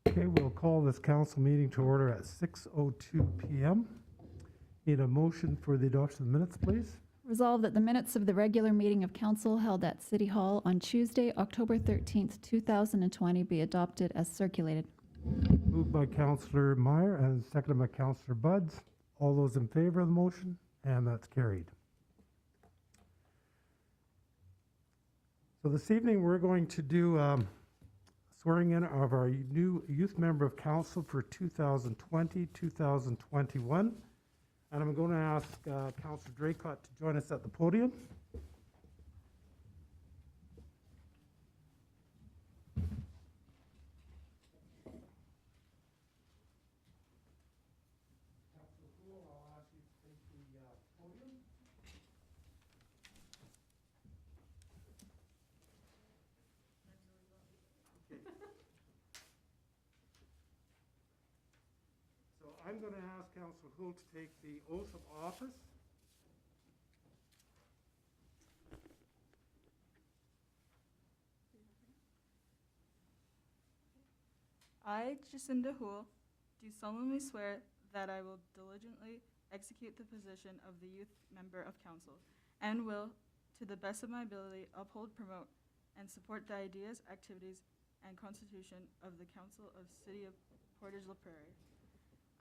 Okay, we'll call this council meeting to order at 6:02 p.m. Need a motion for the adoption of the minutes, please? Resolved that the minutes of the regular meeting of council held at City Hall on Tuesday, October 13th, 2020 be adopted as circulated. Moved by Councillor Meyer and seconded by Councillor Buds. All those in favor of the motion? And that's carried. So this evening, we're going to do swearing in of our new youth member of council for 2020-2021. And I'm going to ask Councillor Draycott to join us at the podium. Councillor Poole, I'll ask you to take the podium. So I'm going to ask Councillor Hull to take the oath of office. I, Jacinda Houle, do solemnly swear that I will diligently execute the position of the youth member of council and will, to the best of my ability, uphold, promote, and support the ideas, activities, and constitution of the Council of City of Portage la Prairie.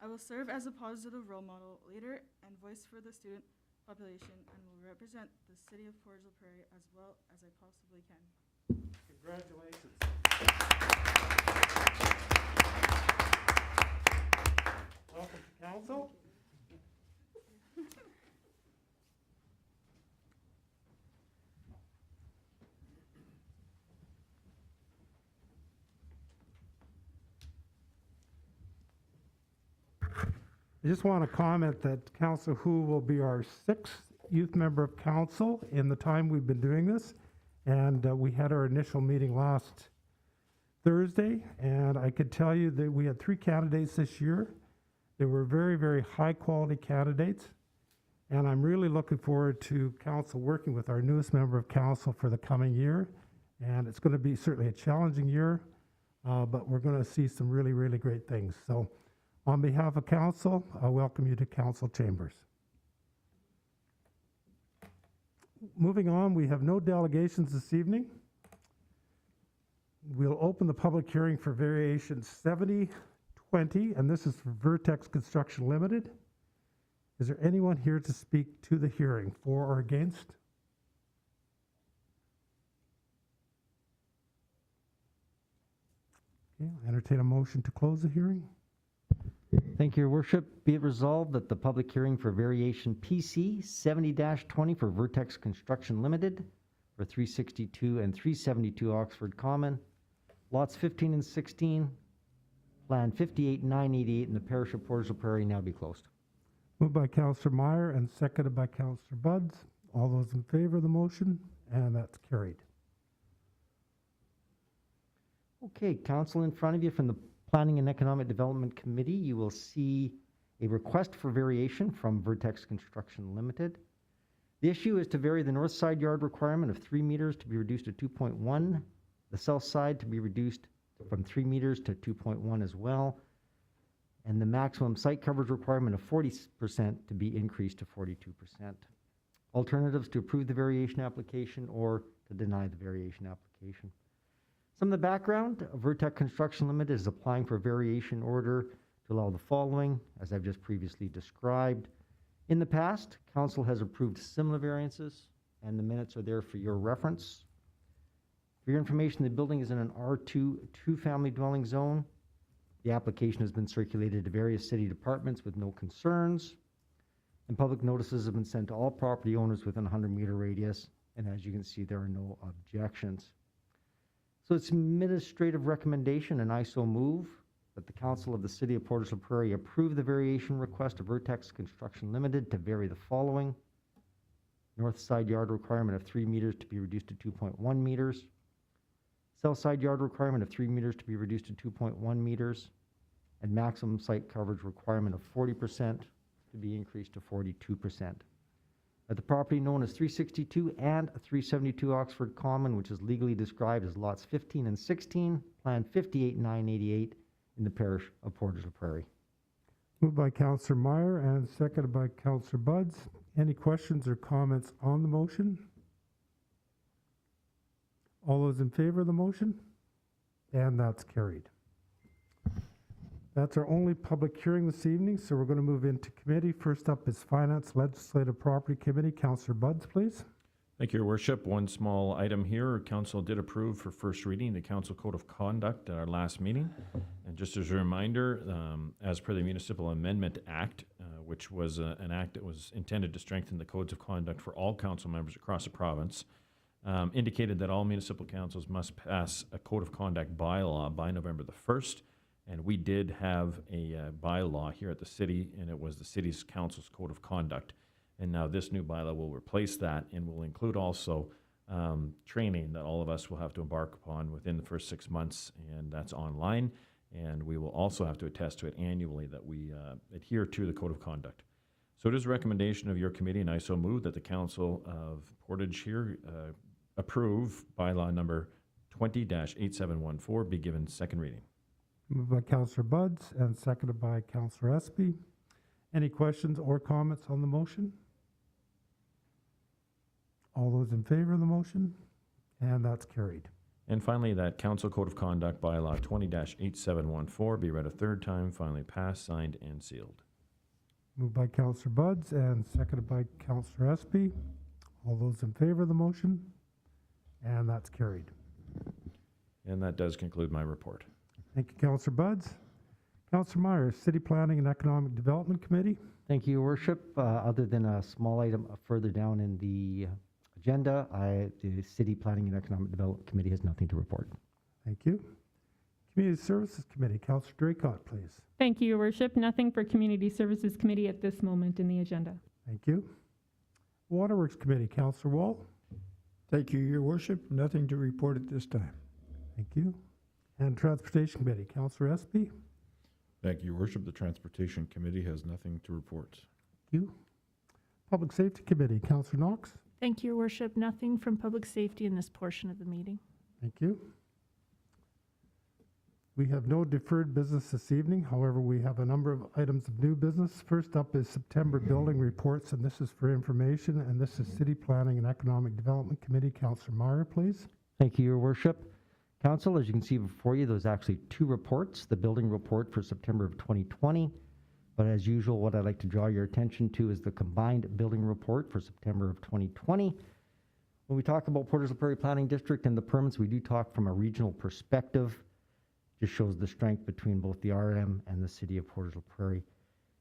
I will serve as a positive role model, leader, and voice for the student population and will represent the City of Portage la Prairie as well as I possibly can. Congratulations. Welcome to council. I just want to comment that Councillor Hu will be our 6th youth member of council in the time we've been doing this. And we had our initial meeting last Thursday, and I could tell you that we had 3 candidates this year. They were very, very high quality candidates. And I'm really looking forward to council working with our newest member of council for the coming year. And it's going to be certainly a challenging year, but we're going to see some really, really great things. So on behalf of council, I welcome you to council chambers. Moving on, we have no delegations this evening. We'll open the public hearing for variation 7020, and this is for Vertex Construction Limited. Is there anyone here to speak to the hearing, for or against? Okay, I'll entertain a motion to close the hearing. Thank you, Your Worship. Be it resolved that the public hearing for variation PC 70-20 for Vertex Construction Limited for 362 and 372 Oxford Common, lots 15 and 16, plan 58-988 in the parish of Portage la Prairie now be closed. Moved by Councillor Meyer and seconded by Councillor Buds. All those in favor of the motion, and that's carried. Okay, council, in front of you from the Planning and Economic Development Committee, you will see a request for variation from Vertex Construction Limited. The issue is to vary the north side yard requirement of 3 meters to be reduced to 2.1, the south side to be reduced from 3 meters to 2.1 as well, and the maximum site coverage requirement of 40% to be increased to 42%. Alternatives to approve the variation application or to deny the variation application. Some of the background, Vertex Construction Limited is applying for a variation order to allow the following, as I've just previously described. In the past, council has approved similar variances, and the minutes are there for your reference. For your information, the building is in an R2 two-family dwelling zone. The application has been circulated to various city departments with no concerns, and public notices have been sent to all property owners within a 100-meter radius, and as you can see, there are no objections. So it's administrative recommendation, and I so move that the Council of the City of Portage la Prairie approve the variation request of Vertex Construction Limited to vary the following. North side yard requirement of 3 meters to be reduced to 2.1 meters. South side yard requirement of 3 meters to be reduced to 2.1 meters. And maximum site coverage requirement of 40% to be increased to 42%. At the property known as 362 and 372 Oxford Common, which is legally described as lots 15 and 16, plan 58-988 in the parish of Portage la Prairie. Moved by Councillor Meyer and seconded by Councillor Buds. Any questions or comments on the motion? All those in favor of the motion? And that's carried. That's our only public hearing this evening, so we're going to move into committee. First up is Finance Legislative Property Committee. Councillor Buds, please. Thank you, Your Worship. One small item here. Council did approve for first reading the Council Code of Conduct at our last meeting. And just as a reminder, as per the Municipal Amendment Act, which was an act that was intended to strengthen the codes of conduct for all council members across the province, indicated that all municipal councils must pass a code of conduct bylaw by November the 1st. And we did have a bylaw here at the city, and it was the city's council's code of conduct. And now this new bylaw will replace that and will include also training that all of us will have to embark upon within the first 6 months, and that's online. And we will also have to attest to it annually that we adhere to the code of conduct. So it is a recommendation of your committee, and I so move that the Council of Portage here approve bylaw number 20-8714 be given second reading. Moved by Councillor Buds and seconded by Councillor Espy. Any questions or comments on the motion? All those in favor of the motion? And that's carried. And finally, that Council Code of Conduct bylaw 20-8714 be read a third time, finally passed, signed, and sealed. Moved by Councillor Buds and seconded by Councillor Espy. All those in favor of the motion? And that's carried. And that does conclude my report. Thank you, Councillor Buds. Councillor Meyer, City Planning and Economic Development Committee. Thank you, Your Worship. Other than a small item further down in the agenda, the City Planning and Economic Development Committee has nothing to report. Thank you. Community Services Committee, Councillor Draycott, please. Thank you, Your Worship. Nothing for Community Services Committee at this moment in the agenda. Thank you. Waterworks Committee, Councillor Wall. Thank you, Your Worship. Nothing to report at this time. Thank you. And Transportation Committee, Councillor Espy. Thank you, Your Worship. The Transportation Committee has nothing to report. Thank you. Public Safety Committee, Councillor Knox. Thank you, Your Worship. Nothing from Public Safety in this portion of the meeting. Thank you. We have no deferred business this evening. However, we have a number of items of new business. First up is September building reports, and this is for information, and this is City Planning and Economic Development Committee. Councillor Meyer, please. Thank you, Your Worship. Council, as you can see before you, there's actually two reports, the building report for September of 2020. But as usual, what I'd like to draw your attention to is the combined building report for September of 2020. When we talk about Portage la Prairie Planning District and the permits, we do talk from a regional perspective. Just shows the strength between both the RM and the city of Portage la Prairie.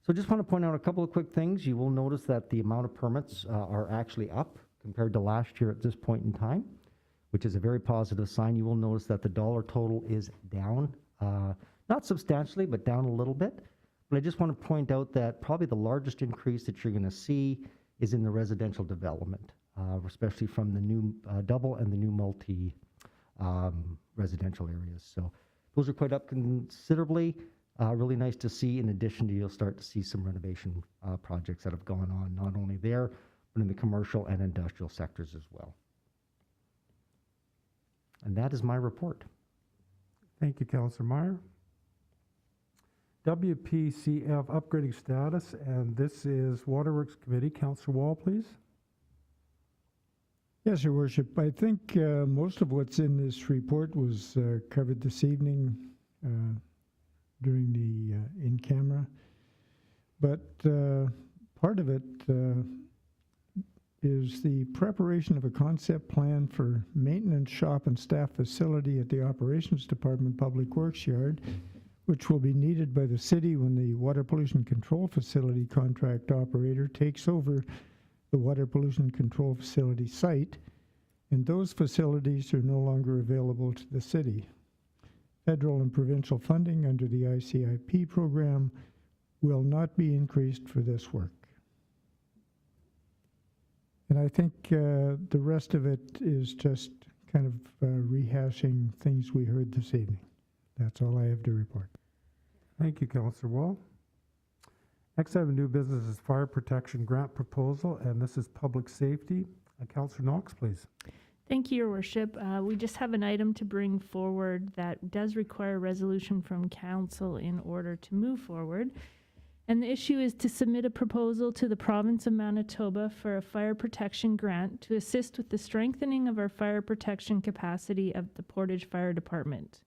So just want to point out a couple of quick things. You will notice that the amount of permits are actually up compared to last year at this point in time, which is a very positive sign. You will notice that the dollar total is down, not substantially, but down a little bit. But I just want to point out that probably the largest increase that you're going to see is in the residential development, especially from the new double and the new multi residential areas. So those are quite up considerably. Really nice to see. In addition to, you'll start to see some renovation projects that have gone on, not only there, but in the commercial and industrial sectors as well. And that is my report. Thank you, Councillor Meyer. WPCF upgrading status, and this is Waterworks Committee. Councillor Wall, please. Yes, Your Worship. I think most of what's in this report was covered this evening during the in-camera. But part of it is the preparation of a concept plan for maintenance shop and staff facility at the Operations Department Public Works Yard, which will be needed by the city when the Water Pollution Control Facility contract operator takes over the Water Pollution Control Facility site, and those facilities are no longer available to the city. Federal and provincial funding under the ICIP program will not be increased for this work. And I think the rest of it is just kind of rehashing things we heard this evening. That's all I have to report. Thank you, Councillor Wall. Next item of new business is fire protection grant proposal, and this is public safety. Councillor Knox, please. Thank you, Your Worship. We just have an item to bring forward that does require resolution from council in order to move forward. And the issue is to submit a proposal to the province of Manitoba for a fire protection grant to assist with the strengthening of our fire protection capacity of the Portage Fire Department.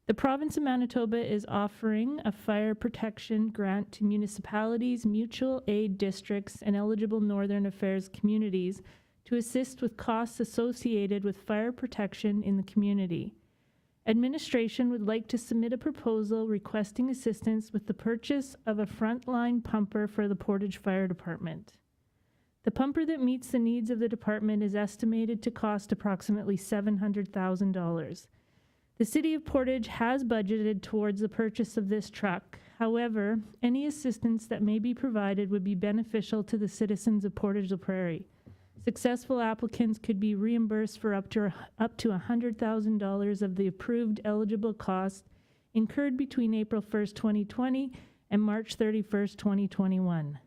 The province of Manitoba is offering a fire protection grant to municipalities, mutual aid districts, and eligible Northern Affairs communities to assist with costs associated with fire protection in the community. Administration would like to submit a proposal requesting assistance with the purchase of a frontline pumper for the Portage Fire Department. The pumper that meets the needs of the department is estimated to cost approximately $700,000. The City of Portage has budgeted towards the purchase of this truck. However, any assistance that may be provided would be beneficial to the citizens of Portage la Prairie. Successful applicants could be reimbursed for up to $100,000 of the approved eligible costs incurred between April 1st, 2020 and March 31st, 2021.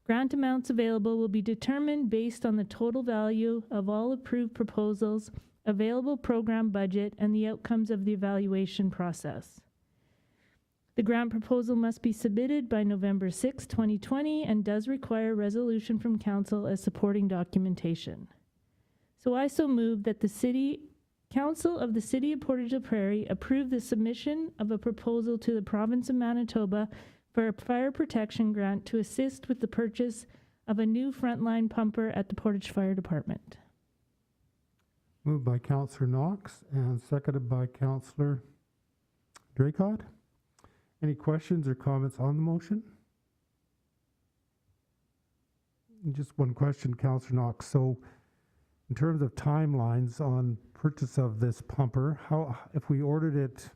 Grant amounts available will be determined based on the total value of all approved proposals, available program budget, and the outcomes of the evaluation process. The grant proposal must be submitted by November 6, 2020, and does require resolution from council as supporting documentation. So I so move that the City Council of the City of Portage la Prairie approve the submission of a proposal to the province of Manitoba for a fire protection grant to assist with the purchase of a new frontline pumper at the Portage Fire Department. Moved by Councillor Knox and seconded by Councillor Draycott. Any questions or comments on the motion? Just one question, Councillor Knox. So in terms of timelines on purchase of this pumper, if we ordered it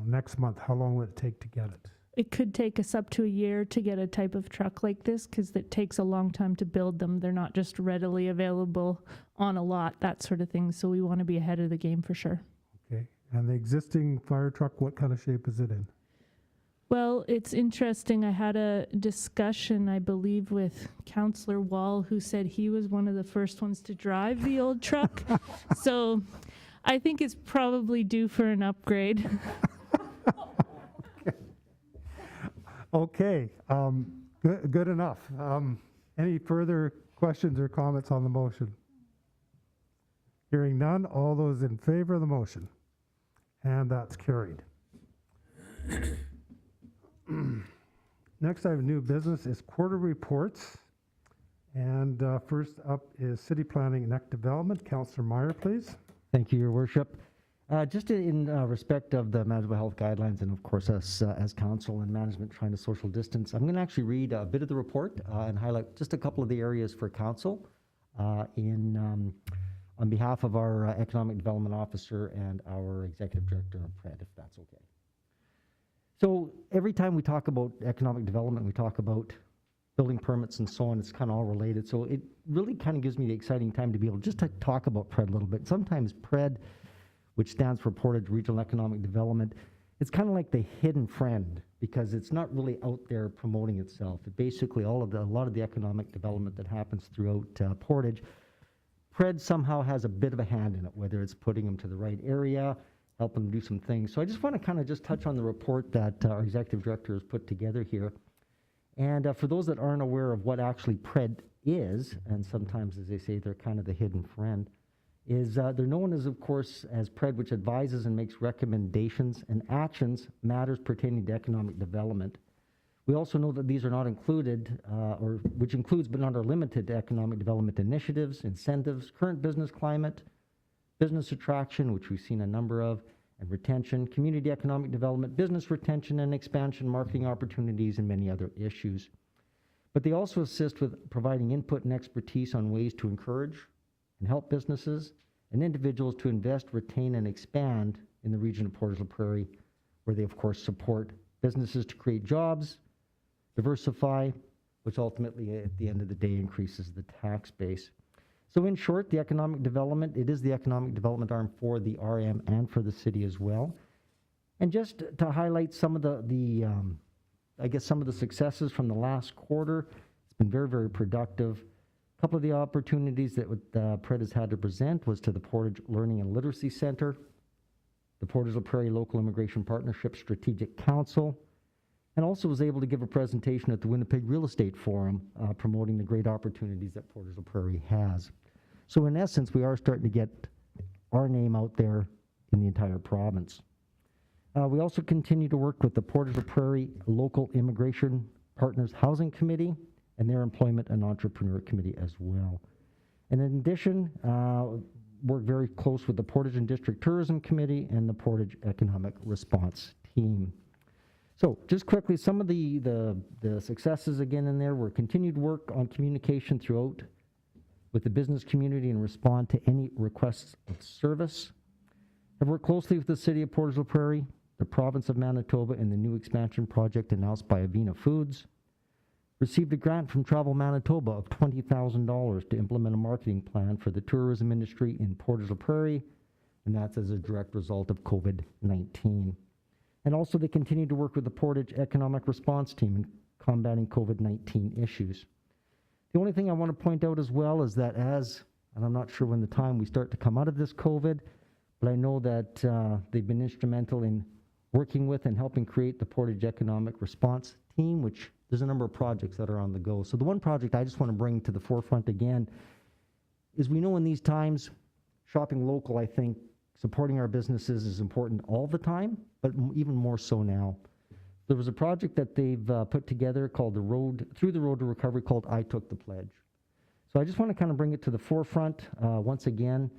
next month, how long would it take to get it? It could take us up to a year to get a type of truck like this because it takes a long time to build them. They're not just readily available on a lot, that sort of thing. So we want to be ahead of the game for sure. Okay. And the existing fire truck, what kind of shape is it in? Well, it's interesting. I had a discussion, I believe, with Councillor Wall, who said he was one of the first ones to drive the old truck. So I think it's probably due for an upgrade. Okay, good enough. Any further questions or comments on the motion? Hearing none, all those in favor of the motion? And that's carried. Next item of new business is quarter reports. And first up is City Planning and Economic Development. Councillor Meyer, please. Thank you, Your Worship. Just in respect of the Manitoba Health Guidelines and, of course, us as council and management trying to social distance, I'm going to actually read a bit of the report and highlight just a couple of the areas for council on behalf of our Economic Development Officer and our Executive Director, Fred, if that's okay. So every time we talk about economic development, we talk about building permits and so on. It's kind of all related. So it really kind of gives me the exciting time to be able just to talk about PRED a little bit. Sometimes PRED, which stands for Portage Regional Economic Development, it's kind of like the hidden friend because it's not really out there promoting itself. It basically, a lot of the economic development that happens throughout Portage, PRED somehow has a bit of a hand in it, whether it's putting them to the right area, helping them do some things. So I just want to kind of just touch on the report that our Executive Director has put together here. And for those that aren't aware of what actually PRED is, and sometimes, as they say, they're kind of the hidden friend, is they're known as, of course, as PRED, which advises and makes recommendations and actions, matters pertaining to economic development. We also know that these are not included, or which includes but not are limited to economic development initiatives, incentives, current business climate, business attraction, which we've seen a number of, and retention, community economic development, business retention and expansion, marketing opportunities, and many other issues. But they also assist with providing input and expertise on ways to encourage and help businesses and individuals to invest, retain, and expand in the region of Portage la Prairie, where they, of course, support businesses to create jobs, diversify, which ultimately, at the end of the day, increases the tax base. So in short, the economic development, it is the economic development arm for the RM and for the city as well. And just to highlight some of I guess some of the successes from the last quarter, it's been very, very productive. A couple of the opportunities that Pred has had to present was to the Portage Learning and Literacy Center, the Portage la Prairie Local Immigration Partnership Strategic Council, and also was able to give a presentation at the Winnipeg Real Estate Forum promoting the great opportunities that Portage la Prairie has. So in essence, we are starting to get our name out there in the entire province. We also continue to work with the Portage la Prairie Local Immigration Partners Housing Committee and their Employment and Entrepreneur Committee as well. And in addition, work very close with the Portage and District Tourism Committee and the Portage Economic Response Team. So just quickly, some of the successes again in there were continued work on communication throughout with the business community and respond to any requests of service. Have worked closely with the City of Portage la Prairie, the Province of Manitoba, and the new expansion project announced by Avena Foods. Received a grant from Travel Manitoba of $20,000 to implement a marketing plan for the tourism industry in Portage la Prairie, and that's as a direct result of COVID-19. And also they continue to work with the Portage Economic Response Team in combating COVID-19 issues. The only thing I want to point out as well is that and I'm not sure when the time we start to come out of this COVID, but I know that they've been instrumental in working with and helping create the Portage Economic Response Team, which there's a number of projects that are on the go. So the one project I just want to bring to the forefront again is we know in these times, shopping local, I think, supporting our businesses is important all the time, but even more so now. There was a project that they've put together called Through the Road to Recovery called I Took the Pledge. So I just want to kind of bring it to the forefront. Once again,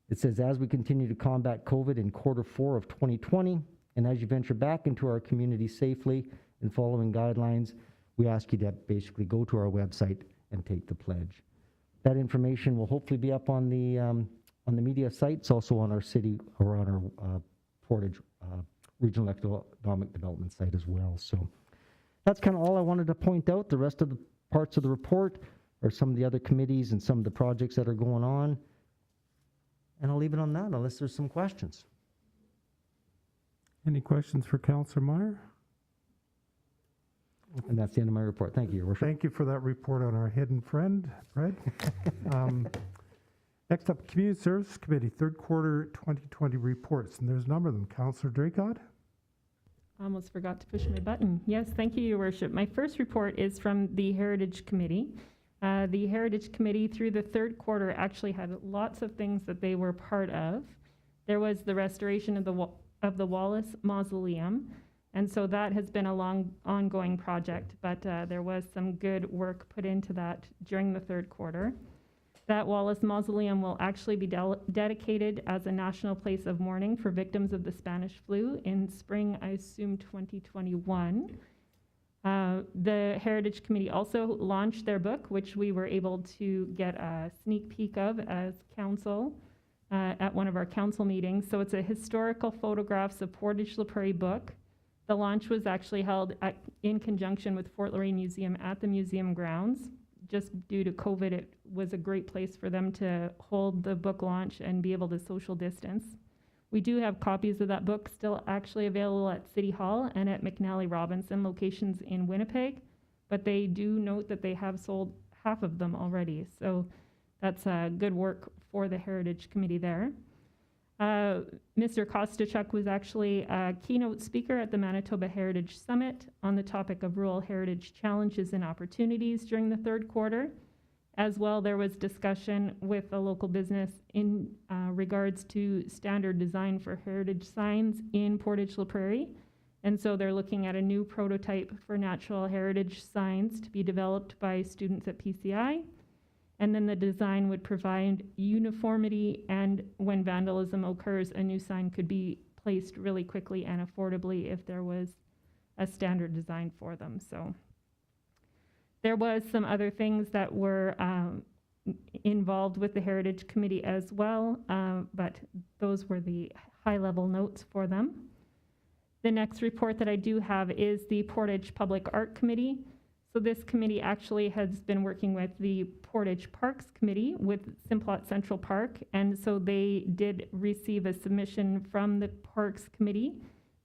it says, as we continue to combat COVID in Q4 of 2020, and as you venture back into our community safely and following guidelines, we ask you to basically go to our website and take the pledge. That information will hopefully be up on the media sites, also on our city or on our Portage Regional Economic Development site as well. So that's kind of all I wanted to point out. The rest of the parts of the report are some of the other committees and some of the projects that are going on. And I'll leave it on that unless there's some questions. Any questions for Councillor Meyer? And that's the end of my report. Thank you, Your Worship. Thank you for that report on our hidden friend, Fred. Next up, Community Services Committee, Q3 2020 reports, and there's a number of them. Councillor Draycott? Almost forgot to push my button. Yes, thank you, Your Worship. My first report is from the Heritage Committee. The Heritage Committee through the Q3 actually had lots of things that they were part of. There was the restoration of the Wallace Mausoleum, and so that has been a long ongoing project, but there was some good work put into that during the Q3. That Wallace Mausoleum will actually be dedicated as a national place of mourning for victims of the Spanish flu in spring, I assume, 2021. The Heritage Committee also launched their book, which we were able to get a sneak peek of as council at one of our council meetings. So it's a historical photographs of Portage la Prairie book. The launch was actually held in conjunction with Fort Laurier Museum at the museum grounds. Just due to COVID, it was a great place for them to hold the book launch and be able to social distance. We do have copies of that book still actually available at City Hall and at McNally Robinson locations in Winnipeg, but they do note that they have sold half of them already. So that's good work for the Heritage Committee there. Mr. Kostachuk was actually a keynote speaker at the Manitoba Heritage Summit on the topic of rural heritage challenges and opportunities during the Q3. As well, there was discussion with a local business in regards to standard design for heritage signs in Portage la Prairie. And so they're looking at a new prototype for natural heritage signs to be developed by students at PCI. And then the design would provide uniformity, and when vandalism occurs, a new sign could be placed really quickly and affordably if there was a standard design for them. So there was some other things that were involved with the Heritage Committee as well, but those were the high-level notes for them. The next report that I do have is the Portage Public Art Committee. So this committee actually has been working with the Portage Parks Committee with Simplot Central Park, and so they did receive a submission from the Parks Committee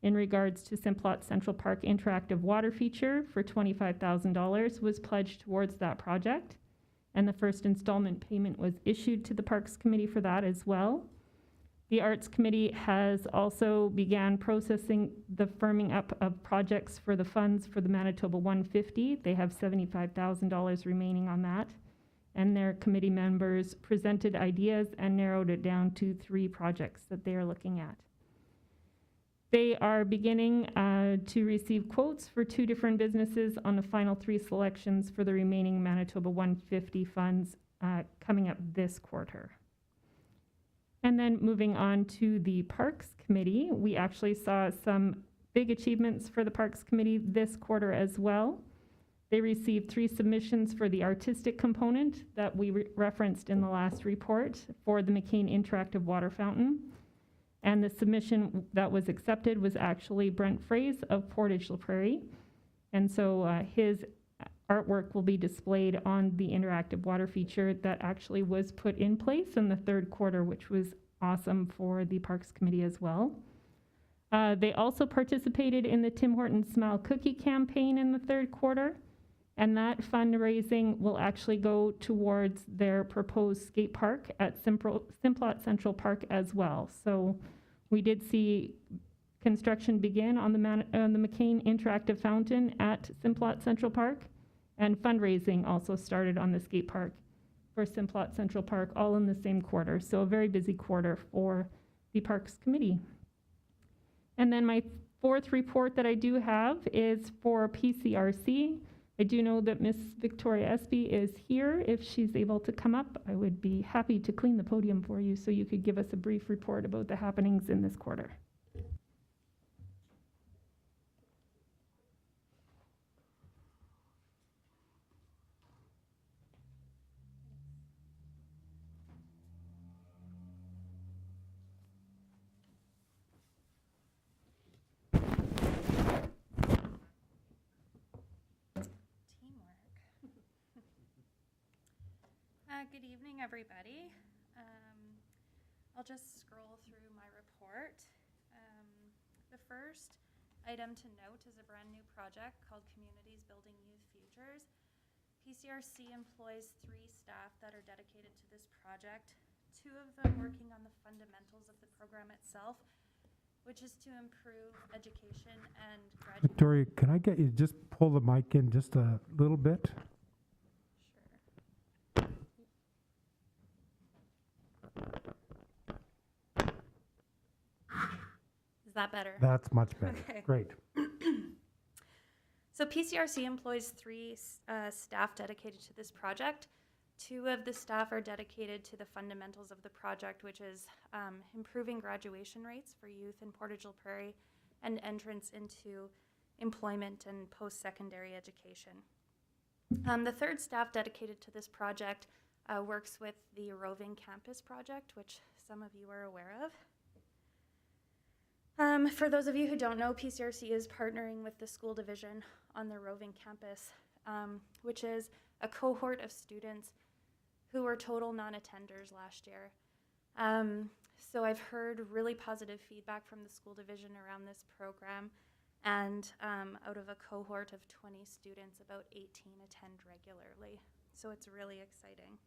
in regards to Simplot Central Park interactive water feature for $25,000 was pledged towards that project. and the first installment payment was issued to the Parks Committee for that as well. The Arts Committee has also began processing the firming up of projects for the funds for the Manitoba 150. They have $75,000 remaining on that. And their committee members presented ideas and narrowed it down to 3 projects that they are looking at. They are beginning to receive quotes for 2 different businesses on the final 3 selections for the remaining Manitoba 150 funds coming up this quarter. And then moving on to the Parks Committee, we actually saw some big achievements for the Parks Committee this quarter as well. They received 3 submissions for the artistic component that we referenced in the last report for the McCain Interactive Water Fountain. And the submission that was accepted was actually Brent Fraze of Portage la Prairie. And so his artwork will be displayed on the interactive water feature that actually was put in place in the 3rd quarter, which was awesome for the Parks Committee as well. They also participated in the Tim Hortons Smile Cookie campaign in the 3rd quarter, and that fundraising will actually go towards their proposed skate park at Simplot Central Park as well. So we did see construction begin on the McCain Interactive Fountain at Simplot Central Park, and fundraising also started on the skate park for Simplot Central Park, all in the same quarter. So a very busy quarter for the Parks Committee. And then my 4th report that I do have is for PCRC. I do know that Miss Victoria Espy is here. If she's able to come up, I would be happy to clean the podium for you so you could give us a brief report about the happenings in this quarter. Good evening, everybody. I'll just scroll through my report. The first item to note is a brand new project called Communities Building Youth Futures. PCRC employs 3 staff that are dedicated to this project, 2 of them working on the fundamentals of the program itself, which is to improve education and graduate. Victoria, can I get you to just pull the mic in just a little bit? Is that better? That's much better. Okay. Great. So PCRC employs 3 staff dedicated to this project. 2 of the staff are dedicated to the fundamentals of the project, which is improving graduation rates for youth in Portage la Prairie and entrance into employment and post-secondary education. The 3rd staff dedicated to this project works with the Roving Campus project, which some of you are aware of. For those of you who don't know, PCRC is partnering with the school division on the Roving Campus, which is a cohort of students who were total non-attenders last year. So I've heard really positive feedback from the school division around this program, and out of a cohort of 20 students, about 18 attend regularly. So it's really exciting.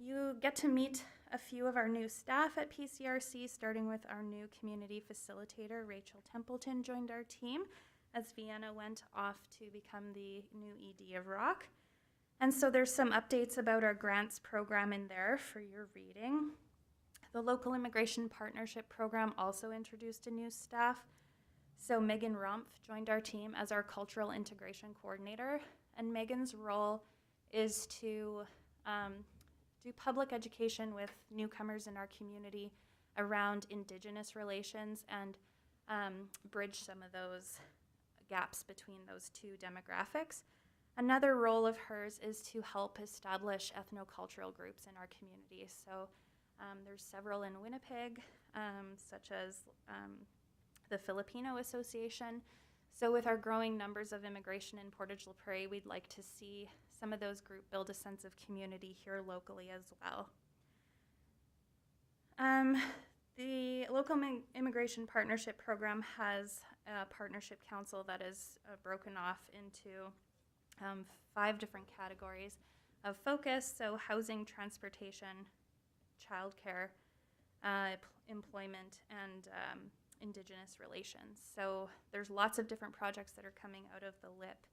You get to meet a few of our new staff at PCRC, starting with our new community facilitator, Rachel Templeton, joined our team as Vienna went off to become the new ED of Rock. And so there's some updates about our grants program in there for your reading. The Local Immigration Partnership Program also introduced a new staff. So Megan Rumpf joined our team as our Cultural Integration Coordinator, and Megan's role is to do public education with newcomers in our community around Indigenous relations and bridge some of those gaps between those 2 demographics. Another role of hers is to help establish ethnocultural groups in our community. So there's several in Winnipeg, such as the Filipino Association. So with our growing numbers of immigration in Portage la Prairie, we'd like to see some of those groups build a sense of community here locally as well. The Local Immigration Partnership Program has a partnership council that is broken off into 5 different categories of focus, so housing, transportation, childcare, employment, and Indigenous relations. So there's lots of different projects that are coming out of the LIP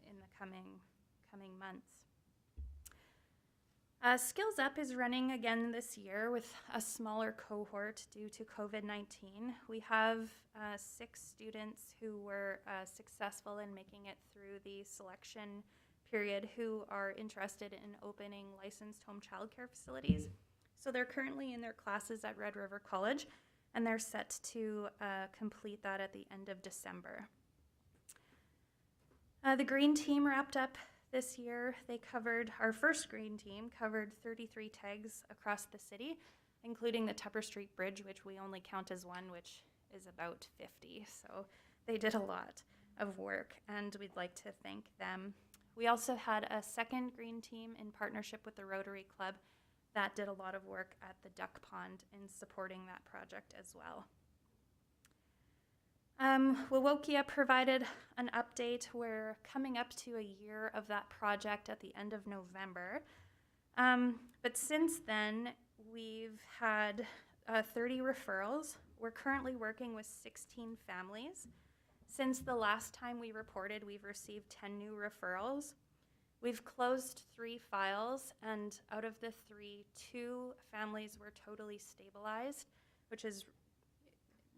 in the coming months. Skills Up is running again this year with a smaller cohort due to COVID-19. We have 6 students who were successful in making it through the selection period who are interested in opening licensed home childcare facilities. So they're currently in their classes at Red River College, and they're set to complete that at the end of December. The green team wrapped up this year. Our first green team covered 33 tags across the city, including the Tupper Street Bridge, which we only count as one, which is about 50. So they did a lot of work, and we'd like to thank them. We also had a second green team in partnership with the Rotary Club that did a lot of work at the Duck Pond in supporting that project as well. Wawokia provided an update. We're coming up to a year of that project at the end of November. But since then, we've had 30 referrals. We're currently working with 16 families. Since the last time we reported, we've received 10 new referrals. We've closed 3 files, and out of the 3, 2 families were totally stabilized, which is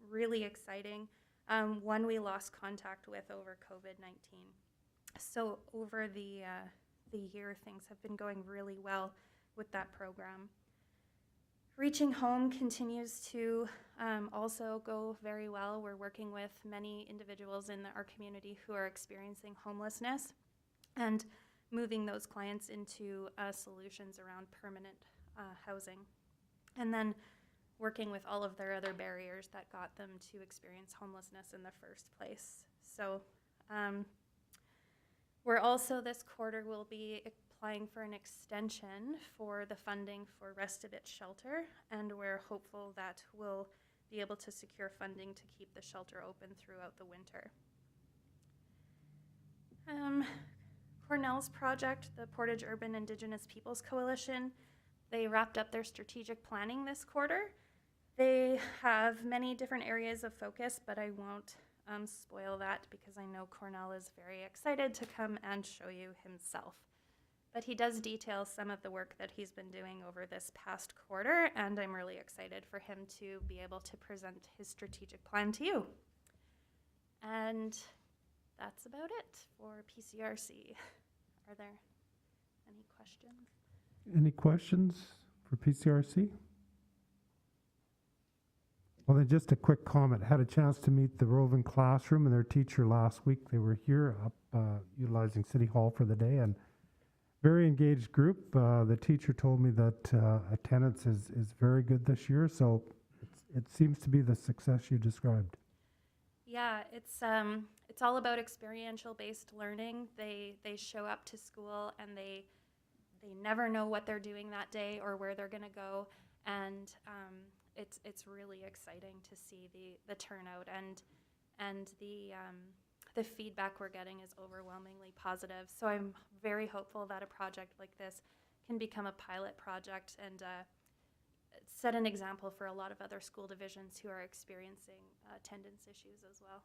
really exciting. One we lost contact with over COVID-19. So over the year, things have been going really well with that program. Reaching Home continues to also go very well. We're working with many individuals in our community who are experiencing homelessness and moving those clients into solutions around permanent housing. And then working with all of their other barriers that got them to experience homelessness in the first place. So we're also, this quarter, will be applying for an extension for the funding for Restovich Shelter, and we're hopeful that we'll be able to secure funding to keep the shelter open throughout the winter. Cornell's project, the Portage Urban Indigenous Peoples Coalition, they wrapped up their strategic planning this quarter. They have many different areas of focus, but I won't spoil that because I know Cornell is very excited to come and show you himself. But he does detail some of the work that he's been doing over this past quarter, and I'm really excited for him to be able to present his strategic plan to you. And that's about it for PCRC. Are there any questions? Any questions for PCRC? Well, then just a quick comment. Had a chance to meet the roving classroom and their teacher last week. They were here up utilizing City Hall for the day, and very engaged group. The teacher told me that attendance is very good this year, so it seems to be the success you described. Yeah, it's all about experiential-based learning. They show up to school and they never know what they're doing that day or where they're going to go, and it's really exciting to see the turnout and the feedback we're getting is overwhelmingly positive. So I'm very hopeful that a project like this can become a pilot project and set an example for a lot of other school divisions who are experiencing attendance issues as well.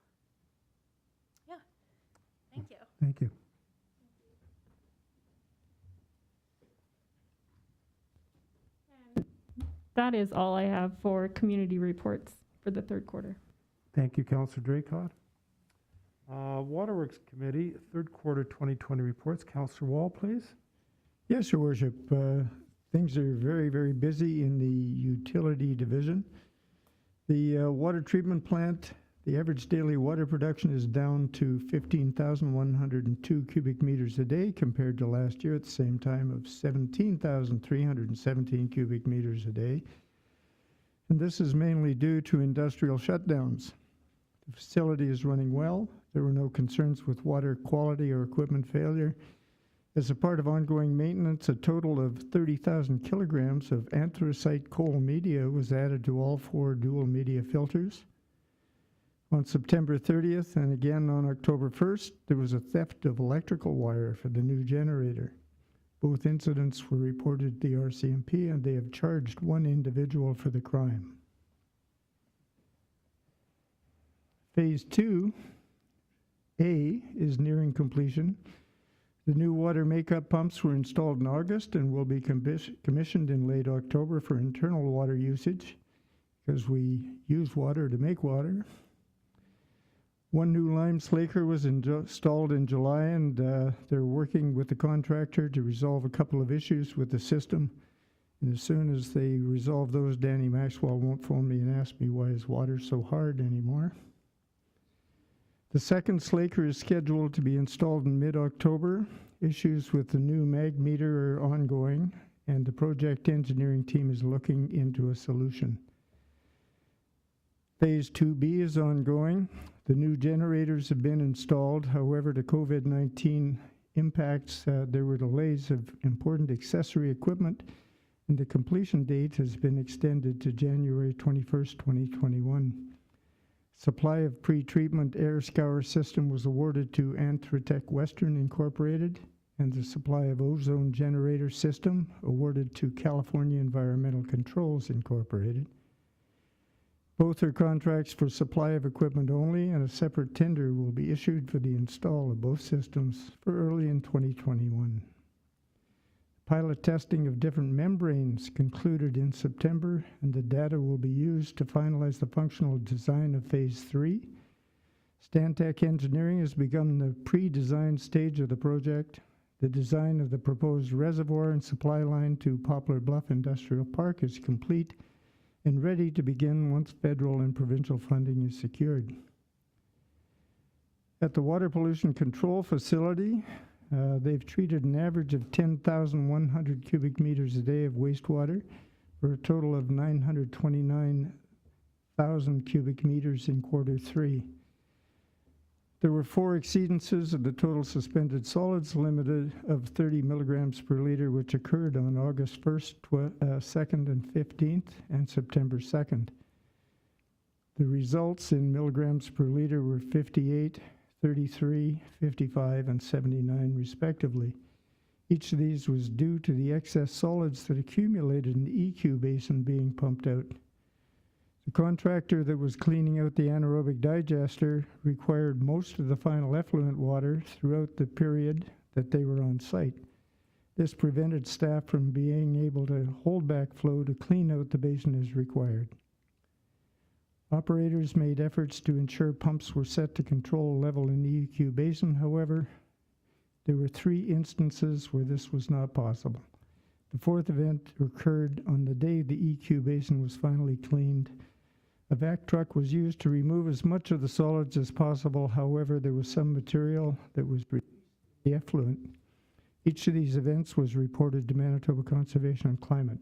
Yeah, thank you. Thank you. That is all I have for community reports for the third quarter. Thank you, Councillor Draycott. Waterworks Committee, third quarter 2020 reports. Councillor Wall, please. Yes, Your Worship. Things are very, very busy in the utility division. The water treatment plant, the average daily water production is down to 15,102 cubic meters a day compared to last year at the same time of 17,317 cubic meters a day. And this is mainly due to industrial shutdowns. The facility is running well. There were no concerns with water quality or equipment failure. As a part of ongoing maintenance, a total of 30,000 kilograms of anthracite coal media was added to all 4 dual media filters. On September 30th and again on October 1st, there was a theft of electrical wire for the new generator. Both incidents were reported to the RCMP, and they have charged one individual for the crime. Phase 2A is nearing completion. The new water makeup pumps were installed in August and will be commissioned in late October for internal water usage, because we use water to make water. One new lime slaker was installed in July, and they're working with the contractor to resolve a couple of issues with the system. And as soon as they resolve those, Danny Maxwell won't phone me and ask me why his water's so hard anymore. The second slaker is scheduled to be installed in mid-October. Issues with the new mag meter are ongoing, and the project engineering team is looking into a solution. Phase 2B is ongoing. The new generators have been installed. However, the COVID-19 impacts, there were delays of important accessory equipment, and the completion date has been extended to January 21st, 2021. Supply of pre-treatment air scour system was awarded to Anthrotech Western Incorporated, and the supply of ozone generator system awarded to California Environmental Controls Incorporated. Both are contracts for supply of equipment only, and a separate tender will be issued for the install of both systems for early in 2021. Pilot testing of different membranes concluded in September, and the data will be used to finalize the functional design of Phase 3. Stantec Engineering has begun the pre-design stage of the project. The design of the proposed reservoir and supply line to Poplar Bluff Industrial Park is complete and ready to begin once federal and provincial funding is secured. At the Water Pollution Control Facility, they've treated an average of 10,100 cubic meters a day of wastewater for a total of 929,000 cubic meters in Q3. There were 4 exceedances of the total suspended solids limited of 30 milligrams per liter, which occurred on August 1st, 2nd, and 15th, and September 2nd. The results in milligrams per liter were 58, 33, 55, and 79, respectively. Each of these was due to the excess solids that accumulated in the EQ basin being pumped out. The contractor that was cleaning out the anaerobic digester required most of the final effluent water throughout the period that they were on site. This prevented staff from being able to hold back flow to clean out the basin as required. Operators made efforts to ensure pumps were set to control level in the EQ basin. However, there were 3 instances where this was not possible. The 4th event occurred on the day the EQ basin was finally cleaned. A vac truck was used to remove as much of the solids as possible. However, there was some material that was the effluent. Each of these events was reported to Manitoba Conservation and Climate.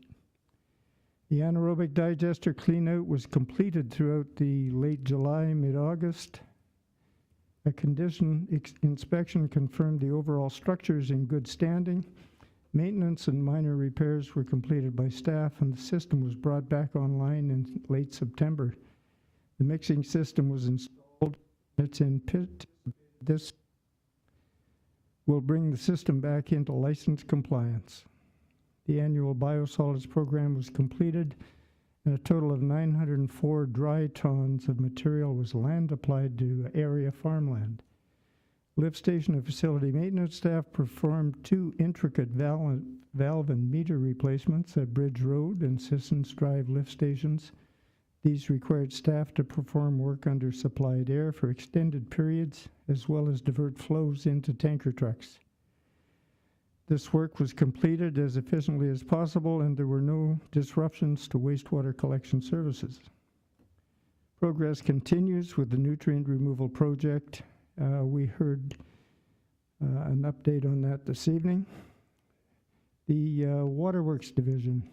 The anaerobic digester cleanout was completed throughout the late July, mid-August. A condition inspection confirmed the overall structure is in good standing. Maintenance and minor repairs were completed by staff, and the system was brought back online in late September. The mixing system was installed. It's in pit. This will bring the system back into license compliance. The annual biosolids program was completed, and a total of 904 dry tons of material was land applied to area farmland. Lift station and facility maintenance staff performed 2 intricate valve and meter replacements at Bridge Road and Sissons Drive lift stations. These required staff to perform work under supplied air for extended periods, as well as divert flows into tanker trucks. This work was completed as efficiently as possible, and there were no disruptions to wastewater collection services. Progress continues with the nutrient removal project. We heard an update on that this evening. The Waterworks division.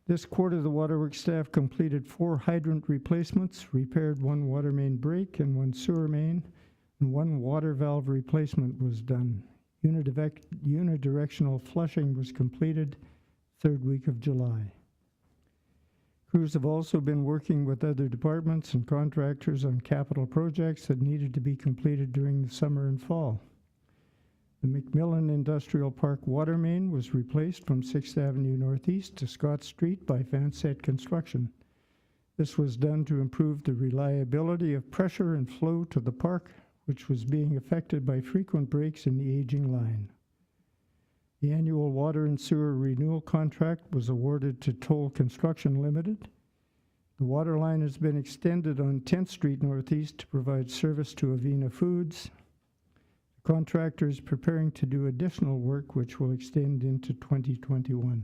This quarter, the Waterworks staff completed 4 hydrant replacements, repaired 1 water main break and 1 sewer main, and 1 water valve replacement was done. Unidirectional flushing was completed 3rd week of July. Crews have also been working with other departments and contractors on capital projects that needed to be completed during the summer and fall. The McMillan Industrial Park water main was replaced from 6th Avenue Northeast to Scott Street by Fansett Construction. This was done to improve the reliability of pressure and flow to the park, which was being affected by frequent breaks in the aging line. The annual water and sewer renewal contract was awarded to Toll Construction Limited. The water line has been extended on 10th Street Northeast to provide service to Avena Foods. The contractor is preparing to do additional work which will extend into 2021.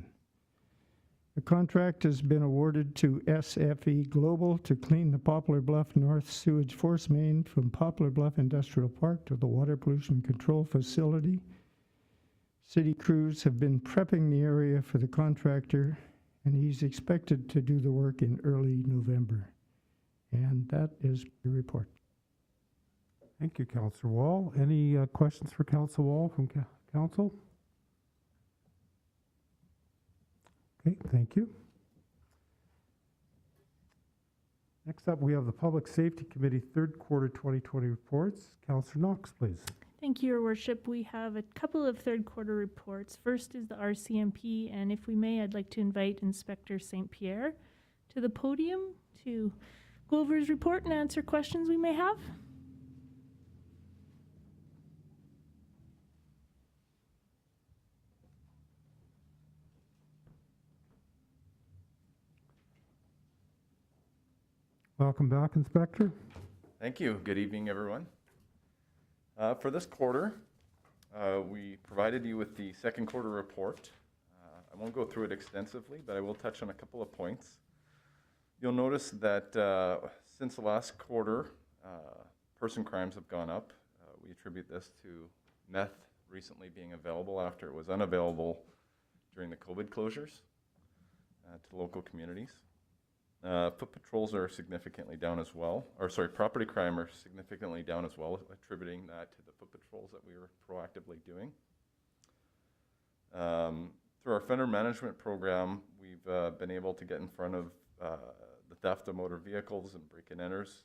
The contract has been awarded to SFE Global to clean the Poplar Bluff North Sewage Force Main from Poplar Bluff Industrial Park to the Water Pollution Control Facility. City crews have been prepping the area for the contractor, and he's expected to do the work in early November. And that is the report. Thank you, Councillor Wall. Any questions for Councillor Wall from Council? Okay, thank you. Next up, we have the Public Safety Committee third quarter 2020 reports. Councillor Knox, please. Thank you, Your Worship. We have a couple of third quarter reports. First is the RCMP, and if we may, I'd like to invite Inspector St. Pierre to the podium to go over his report and answer questions we may have. Welcome back, Inspector. Thank you. Good evening, everyone. For this quarter, we provided you with the second quarter report. I won't go through it extensively, but I will touch on a couple of points. You'll notice that since the last quarter, person crimes have gone up. We attribute this to meth recently being available after it was unavailable during the COVID closures to local communities. Foot patrols are significantly down as well, property crime are significantly down as well, attributing that to the foot patrols that we were proactively doing. Through our offender management program, we've been able to get in front of the theft of motor vehicles and break-and-enters.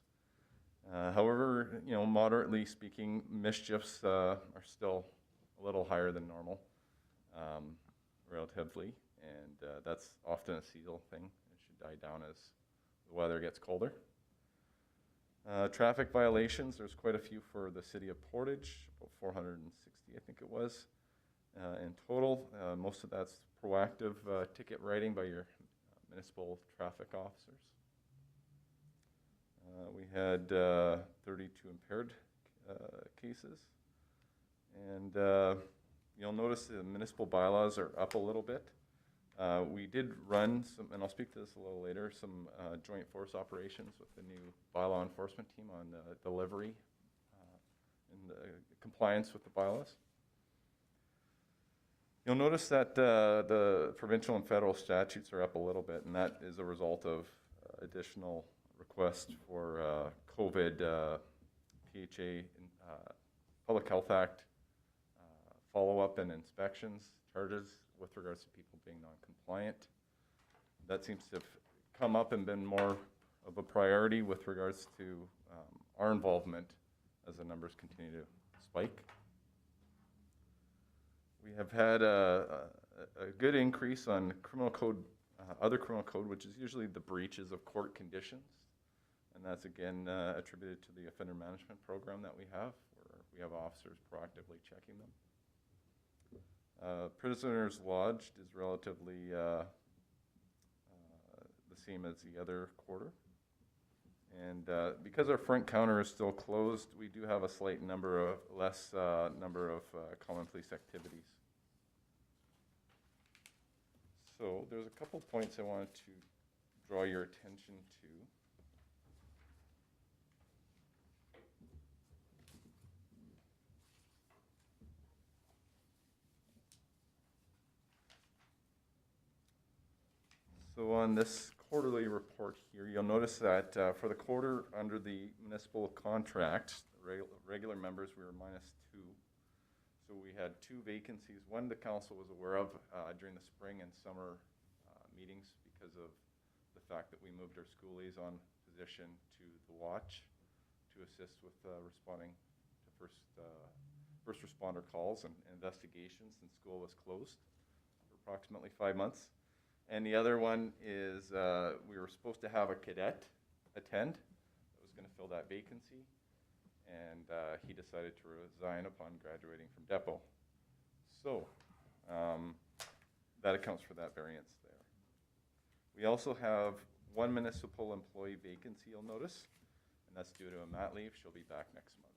However, moderately speaking, mischiefs are still a little higher than normal, relatively, and that's often a seasonal thing. Die down as the weather gets colder. Traffic violations, there's quite a few for the city of Portage, about 460 I think it was in total. Most of that's proactive ticket writing by your municipal traffic officers. We had 32 impaired cases, and you'll notice the municipal bylaws are up a little bit. We did run some, and I'll speak to this a little later, some joint force operations with the new bylaw enforcement team on delivery and compliance with the bylaws. You'll notice that the provincial and federal statutes are up a little bit, and that is a result of additional requests for COVID, PHA, Public Health Act, follow-up and inspections, charges with regards to people being non-compliant. That seems to have come up and been more of a priority with regards to our involvement as the numbers continue to spike. We have had a good increase on criminal code, other criminal code, which is usually the breaches of court conditions. And that's again attributed to the offender management program that we have, where we have officers proactively checking them. Prisoners lodged is relatively the same as the other quarter. And because our front counter is still closed, we do have a slight less number of common police activities. So there's a couple points I wanted to draw your attention to. So on this quarterly report here, you'll notice that for the quarter under the municipal contract, regular members, we were -2. So we had 2 vacancies. One the council was aware of during the spring and summer meetings because of the fact that we moved our school liaison position to the watch to assist with responding to first responder calls and investigations since school was closed for approximately 5 months. And the other one is we were supposed to have a cadet attend that was going to fill that vacancy, and he decided to resign upon graduating from depot. So that accounts for that variance there. We also have one municipal employee vacancy you'll notice, and that's due to a mat leave. She'll be back next month.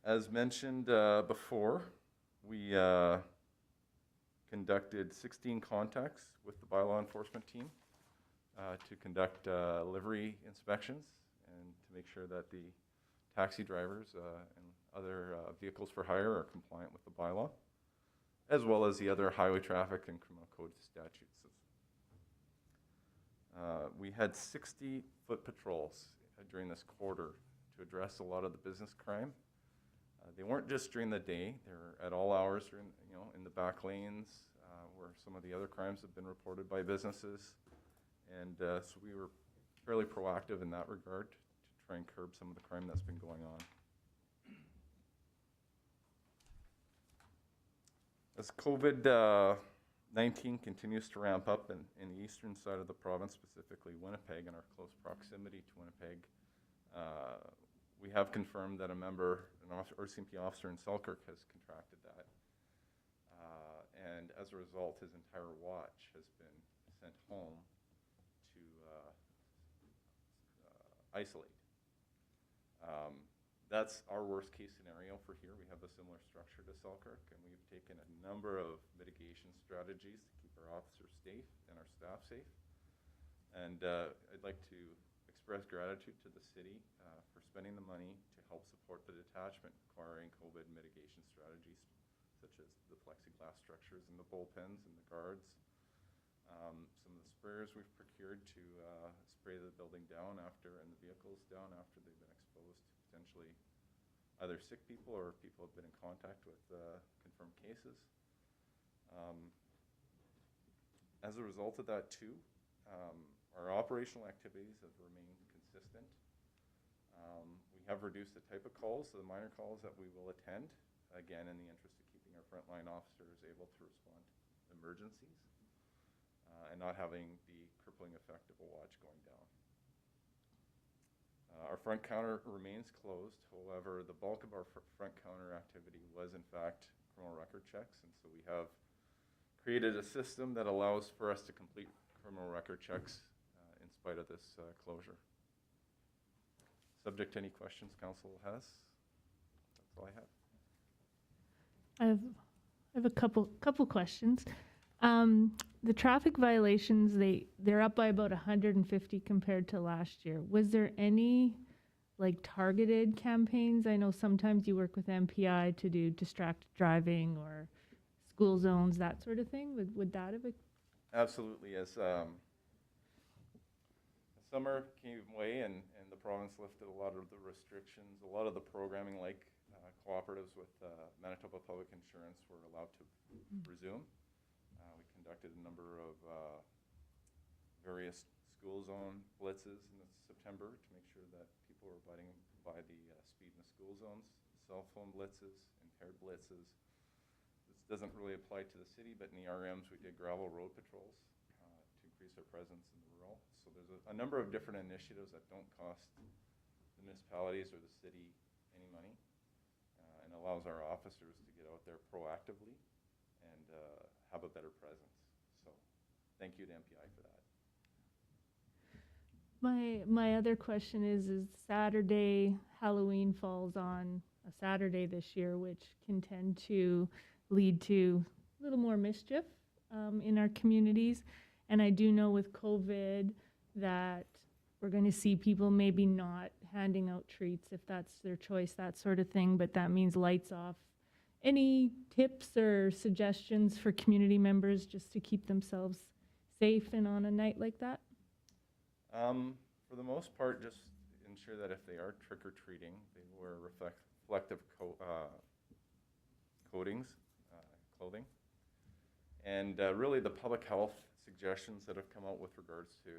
As mentioned before, we conducted 16 contacts with the bylaw enforcement team to conduct livery inspections and to make sure that the taxi drivers and other vehicles for hire are compliant with the bylaw, as well as the other highway traffic and criminal code statutes. We had 60 foot patrols during this quarter to address a lot of the business crime. They weren't just during the day; they were at all hours, during, in the back lanes, where some of the other crimes have been reported by businesses. And so we were fairly proactive in that regard to try and curb some of the crime that's been going on. As COVID-19 continues to ramp up in the eastern side of the province, specifically Winnipeg, and our close proximity to Winnipeg, we have confirmed that a member, an RCMP officer in Selkirk, has contracted that. And as a result, his entire watch has been sent home to isolate. That's our worst case scenario for here. We have a similar structure to Selkirk, and we've taken a number of mitigation strategies to keep our officers safe and our staff safe. And I'd like to express gratitude to the city for spending the money to help support the detachment requiring COVID mitigation strategies, such as the plexiglass structures and the bullpens and the guards. Some of the sprayers we've procured to spray the building down after, and the vehicles down after they've been exposed to potentially either sick people or people have been in contact with confirmed cases. As a result of that too, our operational activities have remained consistent. We have reduced the type of calls, so the minor calls that we will attend, again in the interest of keeping our frontline officers able to respond to emergencies and not having the crippling effect of a watch going down. Our front counter remains closed. However, the bulk of our front counter activity was in fact criminal record checks, and so we have created a system that allows for us to complete criminal record checks in spite of this closure. Subject to any questions council has, that's all I have. I have a couple questions. The traffic violations, they're up by about 150 compared to last year. Was there any targeted campaigns? I know sometimes you work with MPI to do distracted driving or school zones, that sort of thing. Would that have? Absolutely. As summer came away and the province lifted a lot of the restrictions, a lot of the programming cooperatives with Manitoba Public Insurance were allowed to resume. We conducted a number of various school zone blitzes in September to make sure that people were abiding by the speed in the school zones, cell phone blitzes, impaired blitzes. This doesn't really apply to the city, but in the RMs we did gravel road patrols to increase our presence in the rural. So there's a number of different initiatives that don't cost the municipalities or the city any money and allows our officers to get out there proactively and have a better presence. So thank you to MPI for that. My other question is Saturday, Halloween falls on a Saturday this year, which can tend to lead to a little more mischief in our communities. And I do know with COVID that we're going to see people maybe not handing out treats if that's their choice, that sort of thing, but that means lights off. Any tips or suggestions for community members just to keep themselves safe and on a night like that? For the most part, just ensure that if they are trick-or-treating, they wear reflective coatings, clothing. And really the public health suggestions that have come out with regards to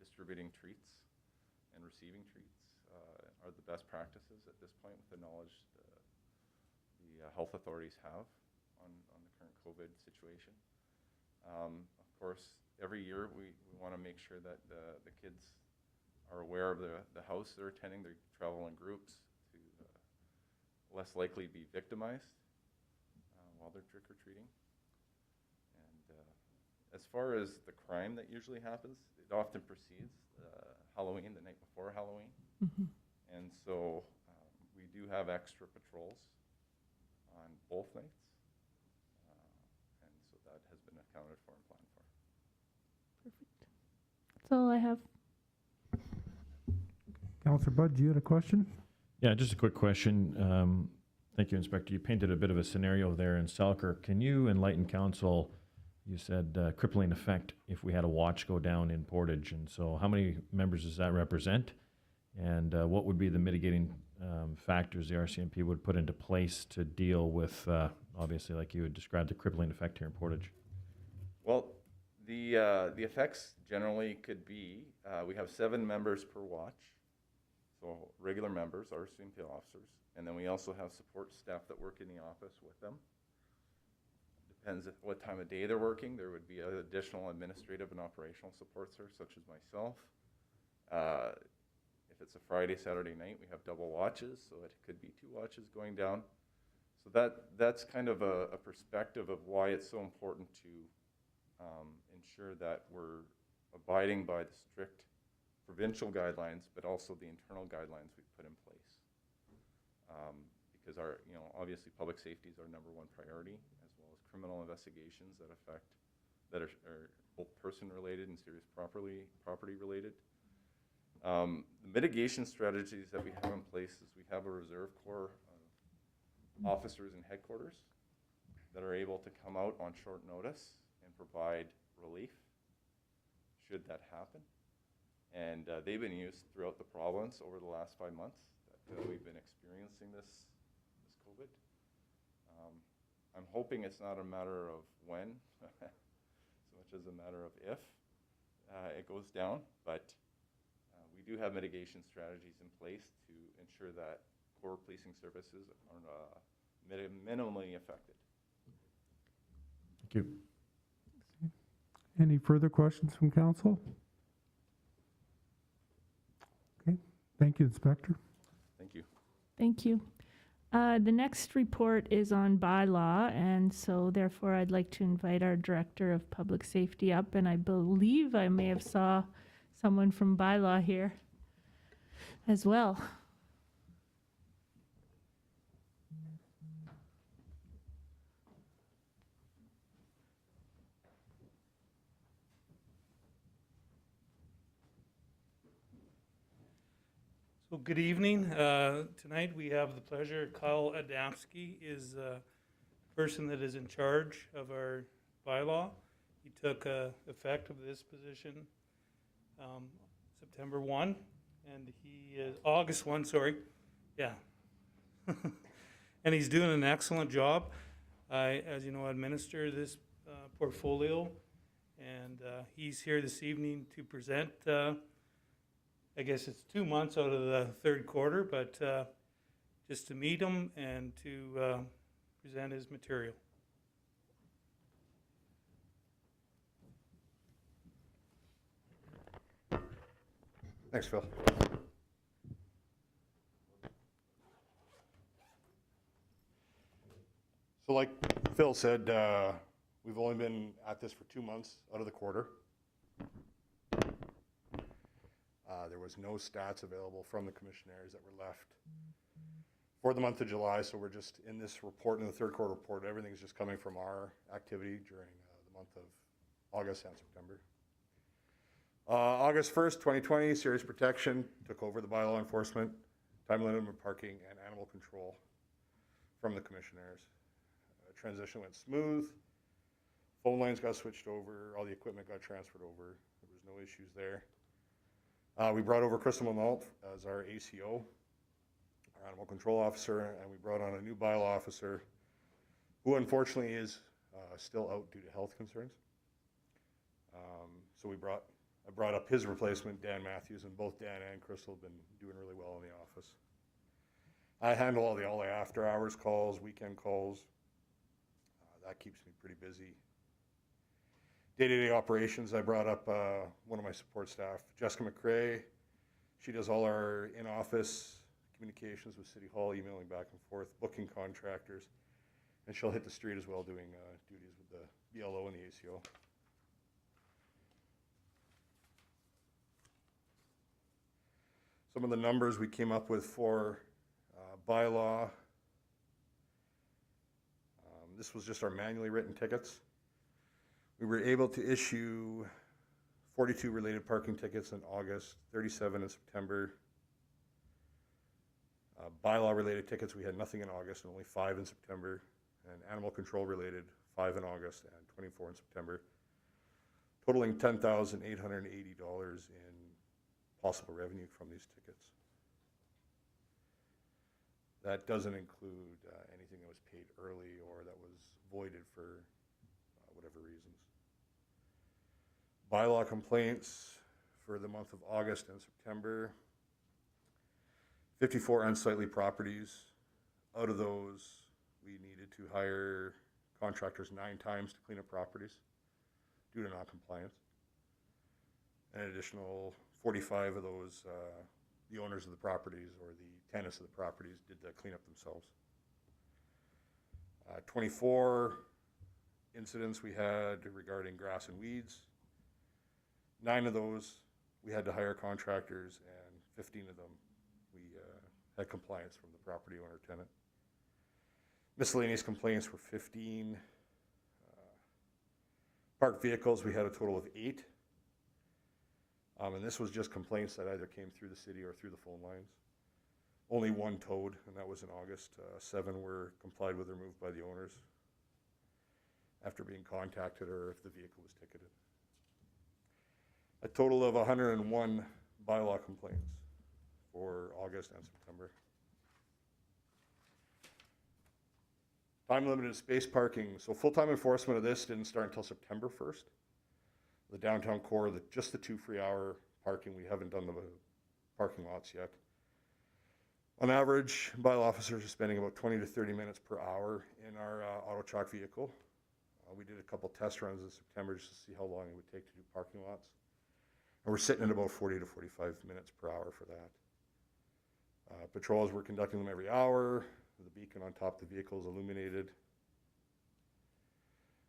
distributing treats and receiving treats are the best practices at this point with the knowledge the health authorities have on the current COVID situation. Of course, every year we want to make sure that the kids are aware of the house they're attending. They travel in groups to less likely be victimized while they're trick-or-treating. And as far as the crime that usually happens, it often precedes Halloween, the night before Halloween. Mhm. And so we do have extra patrols on both nights. And so that has been accounted for and planned for. Perfect. That's all I have. Councillor Budd, you had a question? Yeah, just a quick question. Thank you, Inspector. You painted a bit of a scenario there in Selkirk. Can you enlighten council? You said crippling effect if we had a watch go down in Portage. And so how many members does that represent? And what would be the mitigating factors the RCMP would put into place to deal with, obviously, like you had described, the crippling effect here in Portage? Well, the effects generally could be, we have 7 members per watch. So regular members, RCMP officers. And then we also have support staff that work in the office with them. Depends what time of day they're working. There would be additional administrative and operational support there, such as myself. If it's a Friday, Saturday night, we have double watches, so it could be 2 watches going down. So that's kind of a perspective of why it's so important to ensure that we're abiding by the strict provincial guidelines, but also the internal guidelines we've put in place. Because obviously public safety is our #1 priority, as well as criminal investigations that are both person-related and serious property-related. The mitigation strategies that we have in place is we have a reserve corps of officers in headquarters that are able to come out on short notice and provide relief should that happen. And they've been used throughout the province over the last 5 months that we've been experiencing this COVID. I'm hoping it's not a matter of when, so much as a matter of if it goes down, but we do have mitigation strategies in place to ensure that core policing services are minimally affected. Thank you. Any further questions from council? Okay, thank you, Inspector. Thank you. Thank you. The next report is on bylaw, and so therefore I'd like to invite our Director of Public Safety up, and I believe I may have saw someone from bylaw here as well. So good evening. Tonight we have the pleasure, Kyle Adamski is the person that is in charge of our bylaw. He took effect of this position September 1, and he is August 1, sorry. Yeah. And he's doing an excellent job. I, as you know, administer this portfolio, and he's here this evening to present I guess it's 2 months out of the third quarter, but just to meet him and to present his material. Thanks, Phil. So like Phil said, we've only been at this for 2 months out of the quarter. There was no stats available from the commissionaires that were left for the month of July, so we're just in this report, in the third quarter report, everything's just coming from our activity during the month of August and September. August 1st, 2020, Serious Protection took over the bylaw enforcement, time limit parking, and animal control from the commissionaires. Transition went smooth. Phone lines got switched over, all the equipment got transferred over. There was no issues there. We brought over Crystal Malt as our ACO, our animal control officer, and we brought on a new bylaw officer who unfortunately is still out due to health concerns. So I brought up his replacement, Dan Matthews, and both Dan and Crystal have been doing really well in the office. I handle all the after hours calls, weekend calls. That keeps me pretty busy. Day-to-day operations, I brought up one of my support staff, Jessica McRae. She does all our in-office communications with City Hall, emailing back and forth, booking contractors, and she'll hit the street as well doing duties with the BLO and the ACO. Some of the numbers we came up with for bylaw. This was just our manually written tickets. We were able to issue 42 related parking tickets in August, 37 in September. Bylaw related tickets, we had nothing in August and only 5 in September. And animal control related, 5 in August and 24 in September. Totaling $10,880 in possible revenue from these tickets. That doesn't include anything that was paid early or that was voided for whatever reasons. Bylaw complaints for the month of August and September. 54 unsightly properties. Out of those, we needed to hire contractors 9 times to clean up properties due to non-compliance. An additional 45 of those, the owners of the properties or the tenants of the properties did the cleanup themselves. 24 incidents we had regarding grass and weeds. 9 of those we had to hire contractors, and 15 of them we had compliance from the property owner tenant. Miscellaneous complaints were 15. Parked vehicles, we had a total of 8. And this was just complaints that either came through the city or through the phone lines. Only 1 towed, and that was in August. 7 were complied with or moved by the owners after being contacted or if the vehicle was ticketed. A total of 101 bylaw complaints for August and September. Time-limited space parking. So full-time enforcement of this didn't start until September 1st. The downtown core, just the 2 free hour parking, we haven't done the parking lots yet. On average, bylaw officers are spending about 20 to 30 minutes per hour in our auto chalk vehicle. We did a couple test runs in September just to see how long it would take to do parking lots. And we're sitting at about 40 to 45 minutes per hour for that. Patrols, we're conducting them every hour. The beacon on top of the vehicle is illuminated.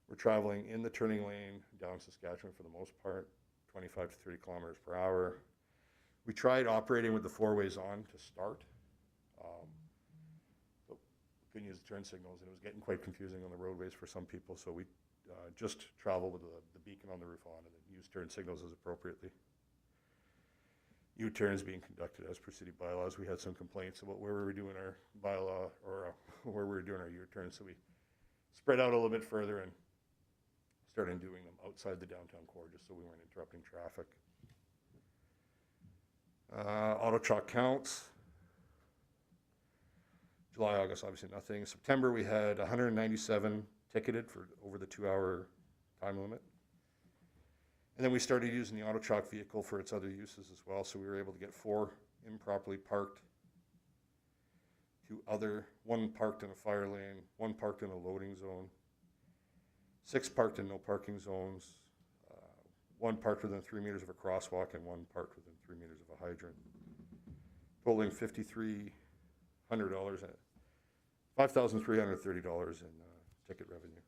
We're traveling in the turning lane down Saskatchewan for the most part, 25 to 30 kilometers per hour. We tried operating with the 4-ways on to start. But couldn't use the turn signals, and it was getting quite confusing on the roadways for some people, so we just travel with the beacon on the roof on and then use turn signals as appropriately. U-turns being conducted as per city bylaws. We had some complaints about where we were doing our bylaw or where we were doing our U-turns, so we spread out a little bit further and started doing them outside the downtown core just so we weren't interrupting traffic. Auto chalk counts. July, August, obviously nothing. September, we had 197 ticketed for over the 2-hour time limit. And then we started using the auto chalk vehicle for its other uses as well. So we were able to get 4 improperly parked, 1 parked in a fire lane, 1 parked in a loading zone, 6 parked in no parking zones, 1 parked within 3 meters of a crosswalk, and 1 parked within 3 meters of a hydrant. Totaling $5,330 in ticket revenue.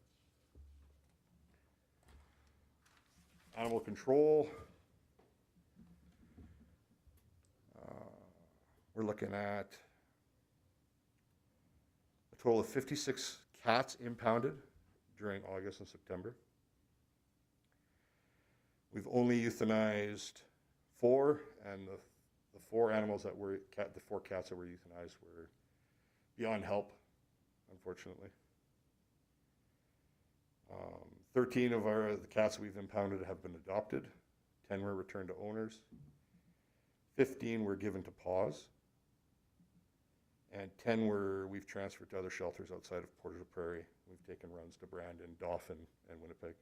Animal control. We're looking at a total of 56 cats impounded during August and September. We've only euthanized 4, and the 4 animals that were the 4 cats that were euthanized were beyond help, unfortunately. 13 of the cats we've impounded have been adopted. 10 were returned to owners. 15 were given to paws. and 10 we've transferred to other shelters outside of Portage la Prairie. We've taken runs to Brandon, Dauphin, and Winnipeg.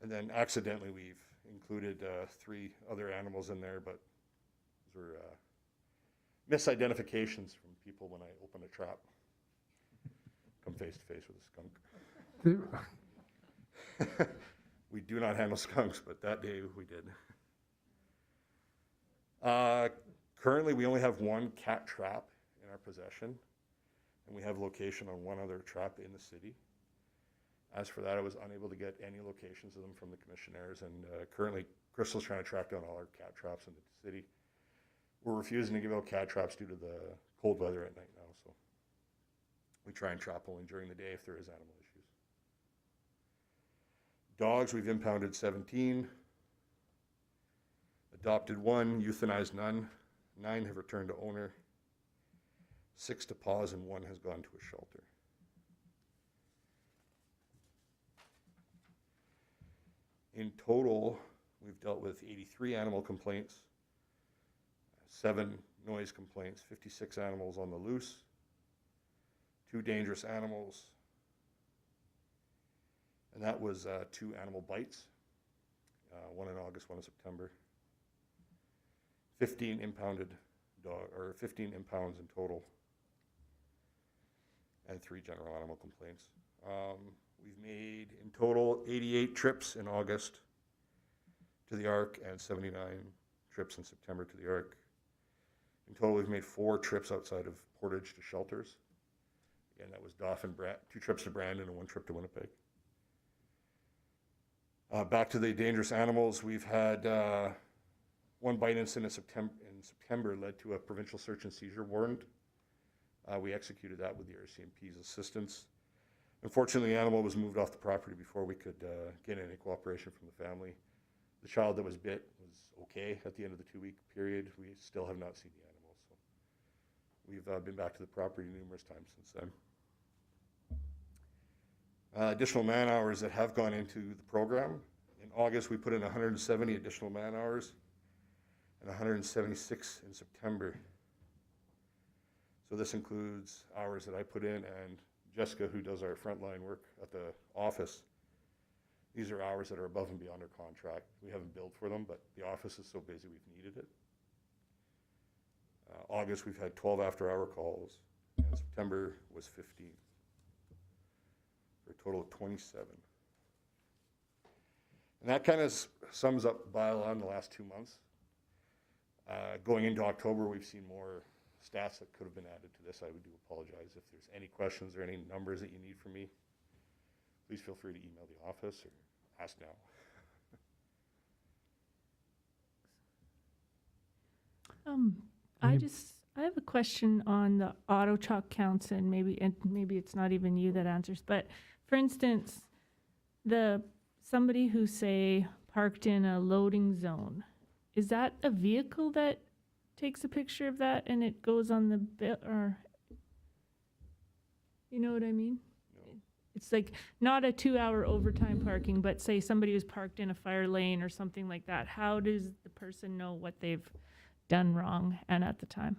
And then accidentally we've included 3 other animals in there, but those were misidentifications from people when I open a trap. Come face to face with a skunk. We do not handle skunks, but that day we did. Currently, we only have 1 cat trap in our possession, and we have location on 1 other trap in the city. As for that, I was unable to get any locations of them from the commissionaires, and currently, Crystal's trying to track down all our cat traps in the city. We're refusing to give out cat traps due to the cold weather at night now, so we try and trap only during the day if there is animal issues. Dogs, we've impounded 17, adopted 1, euthanized none, 9 have returned to owner, 6 to pause, and 1 has gone to a shelter. In total, we've dealt with 83 animal complaints, 7 noise complaints, 56 animals on the loose, 2 dangerous animals, and that was 2 animal bites, 1 in August, 1 in September. 15 impounded 15 impounds in total, and 3 general animal complaints. We've made in total 88 trips in August to the ARC and 79 trips in September to the ARC. In total, we've made 4 trips outside of Portage to shelters. Again, that was Dauphin, 2 trips to Brandon and 1 trip to Winnipeg. Back to the dangerous animals, we've had 1 bite incident in September led to a provincial search and seizure warrant. We executed that with the RCMP's assistance. Unfortunately, the animal was moved off the property before we could get any cooperation from the family. The child that was bit was okay at the end of the 2-week period. We still have not seen the animal, so we've been back to the property numerous times since then. Additional man hours that have gone into the program. In August, we put in 170 additional man hours and 176 in September. So this includes hours that I put in and Jessica, who does our frontline work at the office. These are hours that are above and beyond our contract. We haven't billed for them, but the office is so busy we've needed it. August, we've had 12 after-hour calls, and September was 15, for a total of 27. And that kind of sums up bylaw in the last 2 months. Going into October, we've seen more stats that could have been added to this. I do apologize. If there's any questions or any numbers that you need from me, please feel free to email the office or ask now. I have a question on the auto chalk counts, and maybe it's not even you that answers, but for instance, somebody who say parked in a loading zone, is that a vehicle that takes a picture of that and it goes on the bill, or you know what I mean? No. It's like not a 2-hour overtime parking, but say somebody who's parked in a fire lane or something like that. How does the person know what they've done wrong and at the time?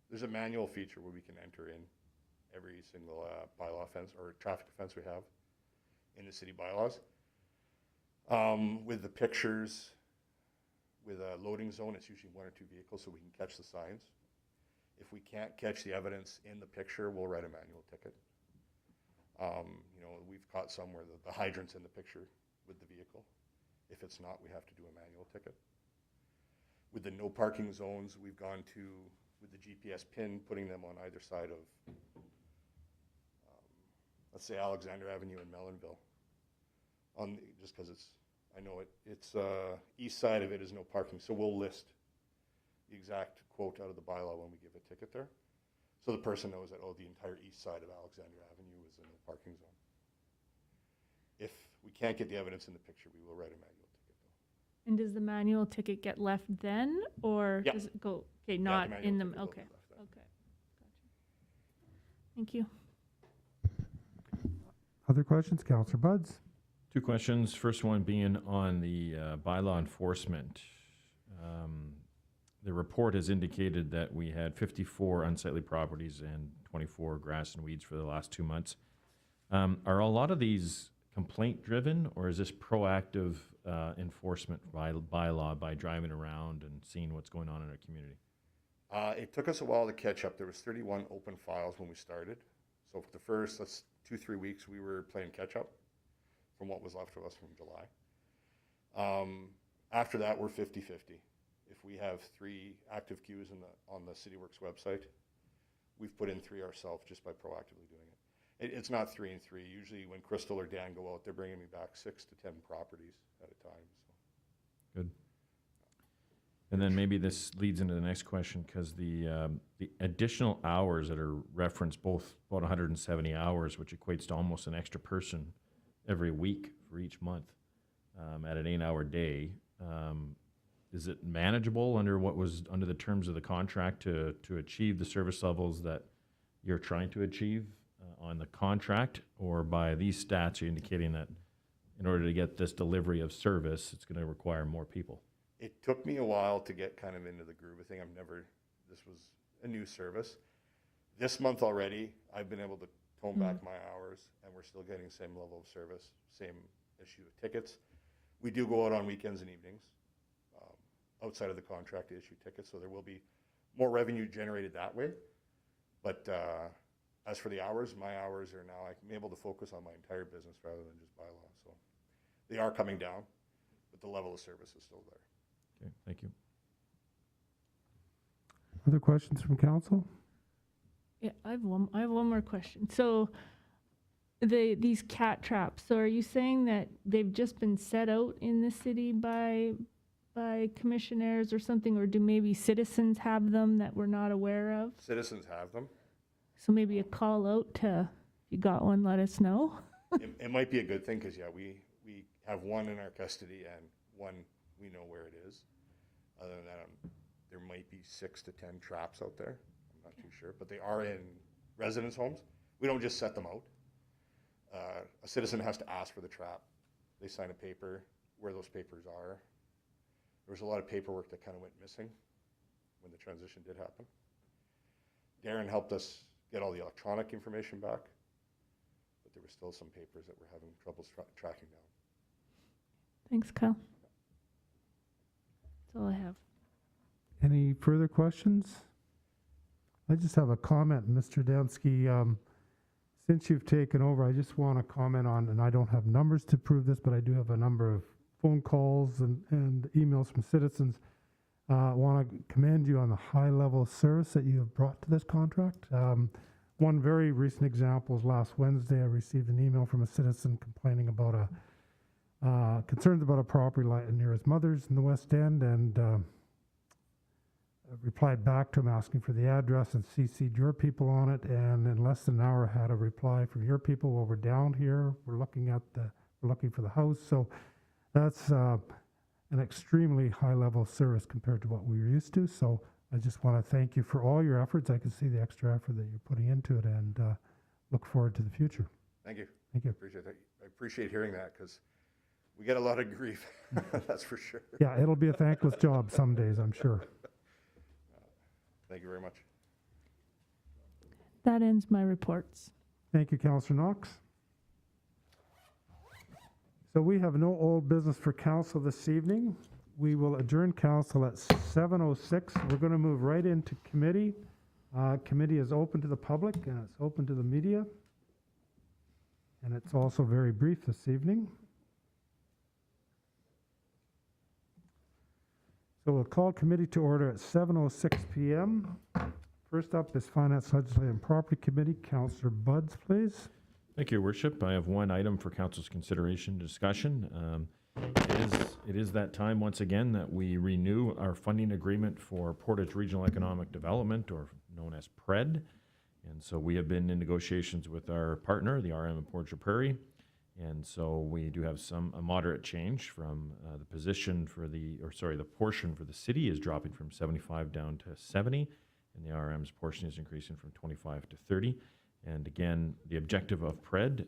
There's a manual feature where we can enter in every single bylaw offense or traffic offense we have in the city bylaws. With the pictures, with a loading zone, it's usually 1 or 2 vehicles so we can catch the signs. If we can't catch the evidence in the picture, we'll write a manual ticket. We've caught some where the hydrant's in the picture with the vehicle. If it's not, we have to do a manual ticket. With the no parking zones, we've gone to, with the GPS pin, putting them on either side of, let's say Alexander Avenue in Mellonville. Just because I know it's east side of it is no parking, so we'll list the exact quote out of the bylaw when we give a ticket there. So the person knows that, the entire east side of Alexander Avenue is in the parking zone. If we can't get the evidence in the picture, we will write a manual ticket though. And does the manual ticket get left then, or Yeah. does it go, okay, not the in manual them, ticket okay, will be left then. okay. Gotcha. Thank you. Other questions, Councillor Buds? 2 questions. First one being on the bylaw enforcement. the report has indicated that we had 54 unsightly properties and 24 grass and weeds for the last 2 months. Are a lot of these complaint-driven, or is this proactive enforcement by law, by driving around and seeing what's going on in our community? It took us a while to catch up. There was 31 open files when we started. So for the first 2-3 weeks, we were playing catch up from what was left of us from July. After that, we're 50-50. If we have 3 active queues on the CityWorks website, we've put in 3 ourselves just by proactively doing it. It's not 3 and 3. Usually when Crystal or Dan go out, they're bringing me back 6 to 10 properties at a time. So. Good. And then maybe this leads into the next question, because the additional hours that are referenced, both about 170 hours, which equates to almost an extra person every week for each month at an 8-hour day. Is it manageable under the terms of the contract to achieve the service levels that you're trying to achieve on the contract, or by these stats, you're indicating that in order to get this delivery of service, it's going to require more people? It took me a while to get kind of into the groove of thing. This was a new service. This month already, I've been able to tone back my hours, and we're still getting the same level of service, same issue of tickets. We do go out on weekends and evenings outside of the contract to issue tickets, so there will be more revenue generated that way. But as for the hours, my hours are now, I'm able to focus on my entire business rather than just bylaw. So they are coming down, but the level of service is still there. Okay, thank you. Other questions from council? Yeah, I have one more question. So these cat traps, so are you saying that they've just been set out in the city by commissioners or something, or do maybe citizens have them that we're not aware of? Citizens have them. So maybe a call out to, if you got one, let us know. It might be a good thing because, yeah, we have one in our custody and one we know where it is. Other than that, there might be 6 to 10 traps out there. I'm not too sure, but they are in residence homes. We don't just set them out. A citizen has to ask for the trap. They sign a paper where those papers are. There was a lot of paperwork that kind of went missing when the transition did happen. Darren helped us get all the electronic information back, but there were still some papers that we're having trouble tracking down. Thanks, Kyle. That's all I have. Any further questions? I just have a comment, Mr. Dembski. Since you've taken over, I just want to comment on, and I don't have numbers to prove this, but I do have a number of phone calls and emails from citizens. I want to commend you on the high level of service that you have brought to this contract. One very recent example is last Wednesday, I received an email from a citizen complaining about concerns about a property line near his mother's in the West End, and replied back to him asking for the address and CC'd your people on it, and in less than an hour had a reply from your people. Well, we're down here, we're looking for the house. So that's an extremely high level of service compared to what we were used to. So I just want to thank you for all your efforts. I can see the extra effort that you're putting into it, and look forward to the future. Thank you. Thank you. Appreciate that. I appreciate hearing that because we get a lot of grief. That's for sure. Yeah, it'll be a thankless job some days, I'm sure. Thank you very much. That ends my reports. Thank you, Councillor Knox. So we have no old business for council this evening. We will adjourn council at 7:06. We're going to move right into committee. Committee is open to the public and it's open to the media. And it's also very brief this evening. So we'll call committee to order at 7:06 p.m. First up is Finance, Legislative and Property Committee. Councillor Buds, please. Thank you, Your Worship. I have one item for council's consideration and discussion. It is that time once again that we renew our funding agreement for Portage Regional Economic Development, or known as PRED. And so we have been in negotiations with our partner, the RM in Portage la Prairie. And so we do have a moderate change from the portion for the city is dropping from 75 down to 70, and the RM's portion is increasing from 25 to 30. And again, the objective of PRED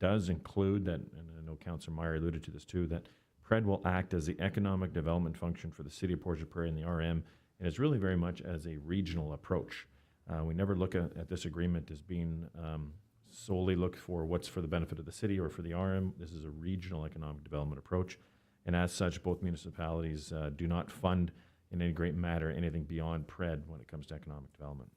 does include that, and I know Councillor Meyer alluded to this too, that PRED will act as the economic development function for the city of Portage la Prairie and the RM, and it's really very much as a regional approach. We never look at this agreement as being solely look for what's for the benefit of the city or for the RM. This is a regional economic development approach, and as such, both municipalities do not fund in any great matter anything beyond PRED when it comes to economic development.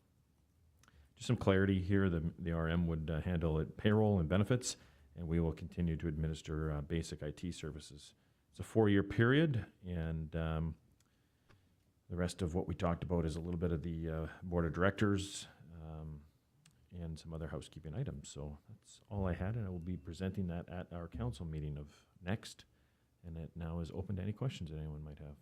Just some clarity here, the RM would handle it payroll and benefits, and we will continue to administer basic IT services. It's a 4-year period, and the rest of what we talked about is a little bit of the board of directors and some other housekeeping items. So that's all I had, and I will be presenting that at our council meeting of next, and it now is open to any questions that anyone might have.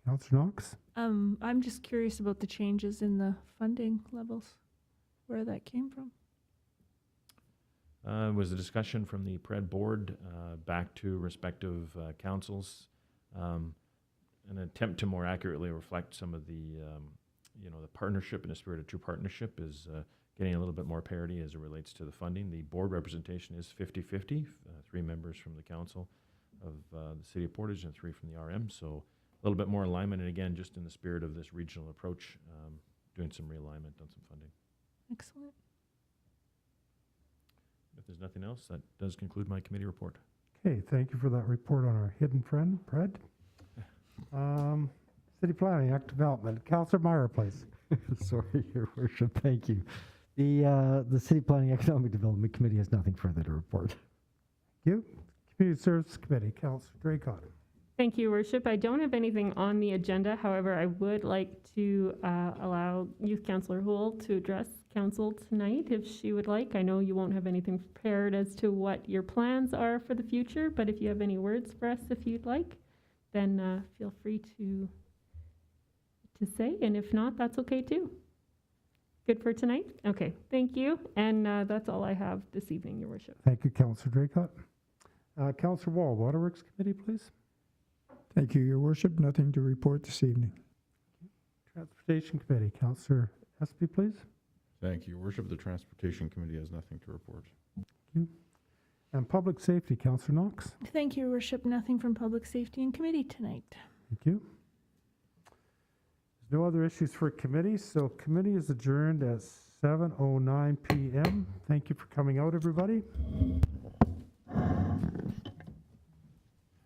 Councillor Knox? I'm just curious about the changes in the funding levels, where that came from. It was a discussion from the PRED board back to respective councils, an attempt to more accurately reflect some of the, the partnership and the spirit of true partnership is getting a little bit more parity as it relates to the funding. The board representation is 50-50, 3 members from the council of the city of Portage and 3 from the RM. So a little bit more alignment, and again, just in the spirit of this regional approach, doing some realignment on some funding. Excellent. If there's nothing else, that does conclude my committee report. Okay, thank you for that report on our hidden friend, PRED. City Planning, Act Development. Councillor Meyer, please. Sorry, Your Worship, thank you. The City Planning Economic Development Committee has nothing further to report. Thank you. Community Services Committee, Councillor Draycott. Thank you, Your Worship. I don't have anything on the agenda. However, I would like to allow Youth Councillor Houle to address council tonight if she would like. I know you won't have anything prepared as to what your plans are for the future, but if you have any words for us if you'd like, then feel free to say, and if not, that's okay too. Good for tonight? Okay, thank you. And that's all I have this evening, Your Worship. Thank you, Councillor Draycott. Councillor Wall, Waterworks Committee, please. Thank you, Your Worship. Nothing to report this evening. Transportation Committee, Councillor Espy, please. Thank you, Your Worship. The Transportation Committee has nothing to report. Thank you. And Public Safety, Councillor Knox. Thank you, Your Worship. Nothing from Public Safety and Committee tonight. Thank you. There's no other issues for committee, so committee is adjourned at 7:09 p.m. Thank you for coming out, everybody.